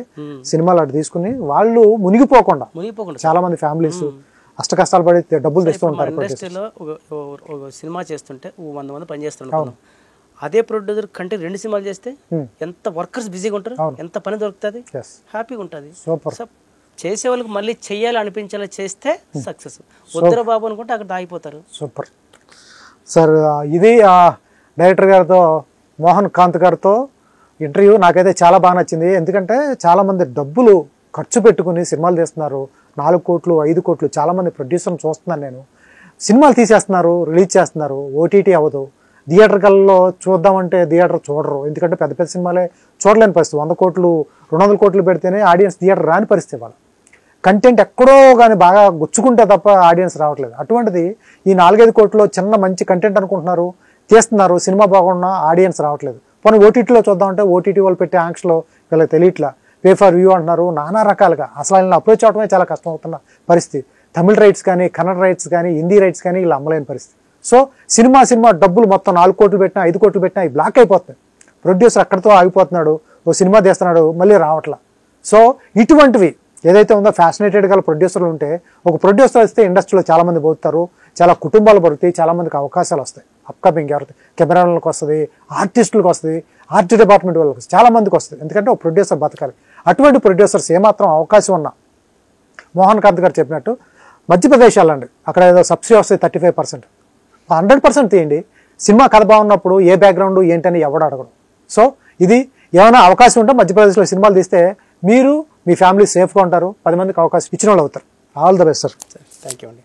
S2: సినిమాలు అటు తీసుకుని వాళ్ళు మునిగిపోకుండా చాలా మంది ఫ్యామిలీస్ అష్ట కష్టాలు పడి డబ్బులు తెస్తూ ఉంటారు.
S3: ఇండస్ట్రీలో ఒక సినిమా చేస్తుంటే 100 మంది పని చేస్తున్నారు. అదే ప్రొడ్యూసర్ కంటే 2 సినిమాలు చేస్తే ఎంత వర్కర్స్ బిజీగా ఉంటారు, ఎంత పని దొరుకుతుంది, హ్యాపీగా ఉంటుంది. చేసే వాళ్ళకి మళ్ళీ చెయ్యాలి అనిపించేలా చేస్తే సక్సెస్. వద్దర బాబు అనుకుంటే అక్కడ ఆగిపోతారు.
S2: Super sir. ఇది డైరెక్టర్ గారితో మోహన్ కాంత్ గారితో ఇంటర్వ్యూ నాకైతే చాలా బాగా నచ్చింది. ఎందుకంటే చాలామంది డబ్బులు ఖర్చు పెట్టుకుని సినిమాలు తీస్తున్నారు. 4 కోట్లు 5 కోట్లు చాలామంది ప్రొడ్యూసర్లు చూస్తున్నాను నేను. సినిమాలు తీసేస్తున్నారు, రిలీజ్ చేస్తున్నారు, ఓటీటీ అవ్వదు. థియేటర్లలో చూద్దామంటే థియేటర్ చూడరు. ఎందుకంటే పెద్ద పెద్ద సినిమాలే చూడలేని పరిస్థితి. 100 కోట్లు 200 కోట్లు పెడితేనే ఆడియన్స్ థియేటర్ రాని పరిస్థితి వాళ్ళు. కంటెంట్ ఎక్కడో కానీ బాగా గుచ్చుకుంటే తప్ప ఆడియన్స్ రావట్లేదు. అటువంటిది ఈ 4-5 కోట్లలో చిన్న మంచి కంటెంట్ అనుకుంటున్నారు, తీస్తున్నారు, సినిమా బాగున్నా ఆడియన్స్ రావట్లేదు. పోనీ ఓటీటీలో చూద్దామంటే ఓటీటీ వాళ్ళు పెట్టే ఆంక్షలో వీళ్ళకి తెలియట్లా. పే ఫర్ వ్యూ అంటున్నారు, నానా రకాలుగా. అసలు ఆయన అప్రోచ్ అవడమే చాలా కష్టం అవుతున్న పరిస్థితి. తమిళ రైట్స్ కానీ, కన్నడ రైట్స్ కానీ, హిందీ రైట్స్ కానీ ఇలా అమ్మలేని పరిస్థితి. సో సినిమా డబ్బులు మొత్తం 4 కోట్లు పెట్టినా 5 కోట్లు పెట్టినా ఈ బ్లాక్ అయిపోతుంది. ప్రొడ్యూసర్ అక్కడితో ఆగిపోతున్నాడు, ఓ సినిమా తీస్తున్నాడు, మళ్ళీ రావట్లా. సో ఇటువంటివి ఏదైతే ఉందో ఫ్యాసినేటెడ్ గల ప్రొడ్యూసర్లు ఉంటే, ఒక ప్రొడ్యూసర్ వస్తే ఇండస్ట్రీలో చాలామంది పోతారు, చాలా కుటుంబాలు పడుతాయి, చాలామందికి అవకాశాలు వస్తాయి. అప్కమింగ్ ఎవరికి కెమెరాలకు వస్తుంది, ఆర్టిస్టులకు వస్తుంది, ఆర్ట్ డిపార్ట్మెంట్ వాళ్ళకి వస్తుంది, చాలామందికి వస్తుంది. ఎందుకంటే ఒక ప్రొడ్యూసర్ బతకాలి. అటువంటి ప్రొడ్యూసర్స్ ఏమాత్రం అవకాశం ఉన్నా మోహన్ కాంత్ గారు చెప్పినట్టు మధ్యప్రదేశ్ వెళ్ళండి, అక్కడ ఏదో సబ్సిడీ వస్తుంది 35%, 100% తీయండి. సినిమా కథ బాగున్నప్పుడు ఏ బ్యాక్గ్రౌండ్ ఏంటని ఎవడు అడగడం. సో ఇది ఏమైనా అవకాశం ఉంటే మధ్యప్రదేశ్లో సినిమాలు తీస్తే మీరు మీ ఫ్యామిలీ సేఫ్గా ఉంటారు, 10 మందికి అవకాశం ఇచ్చిన వాళ్ళు అవుతారు. All the best sir.
S3: Thank you అండి.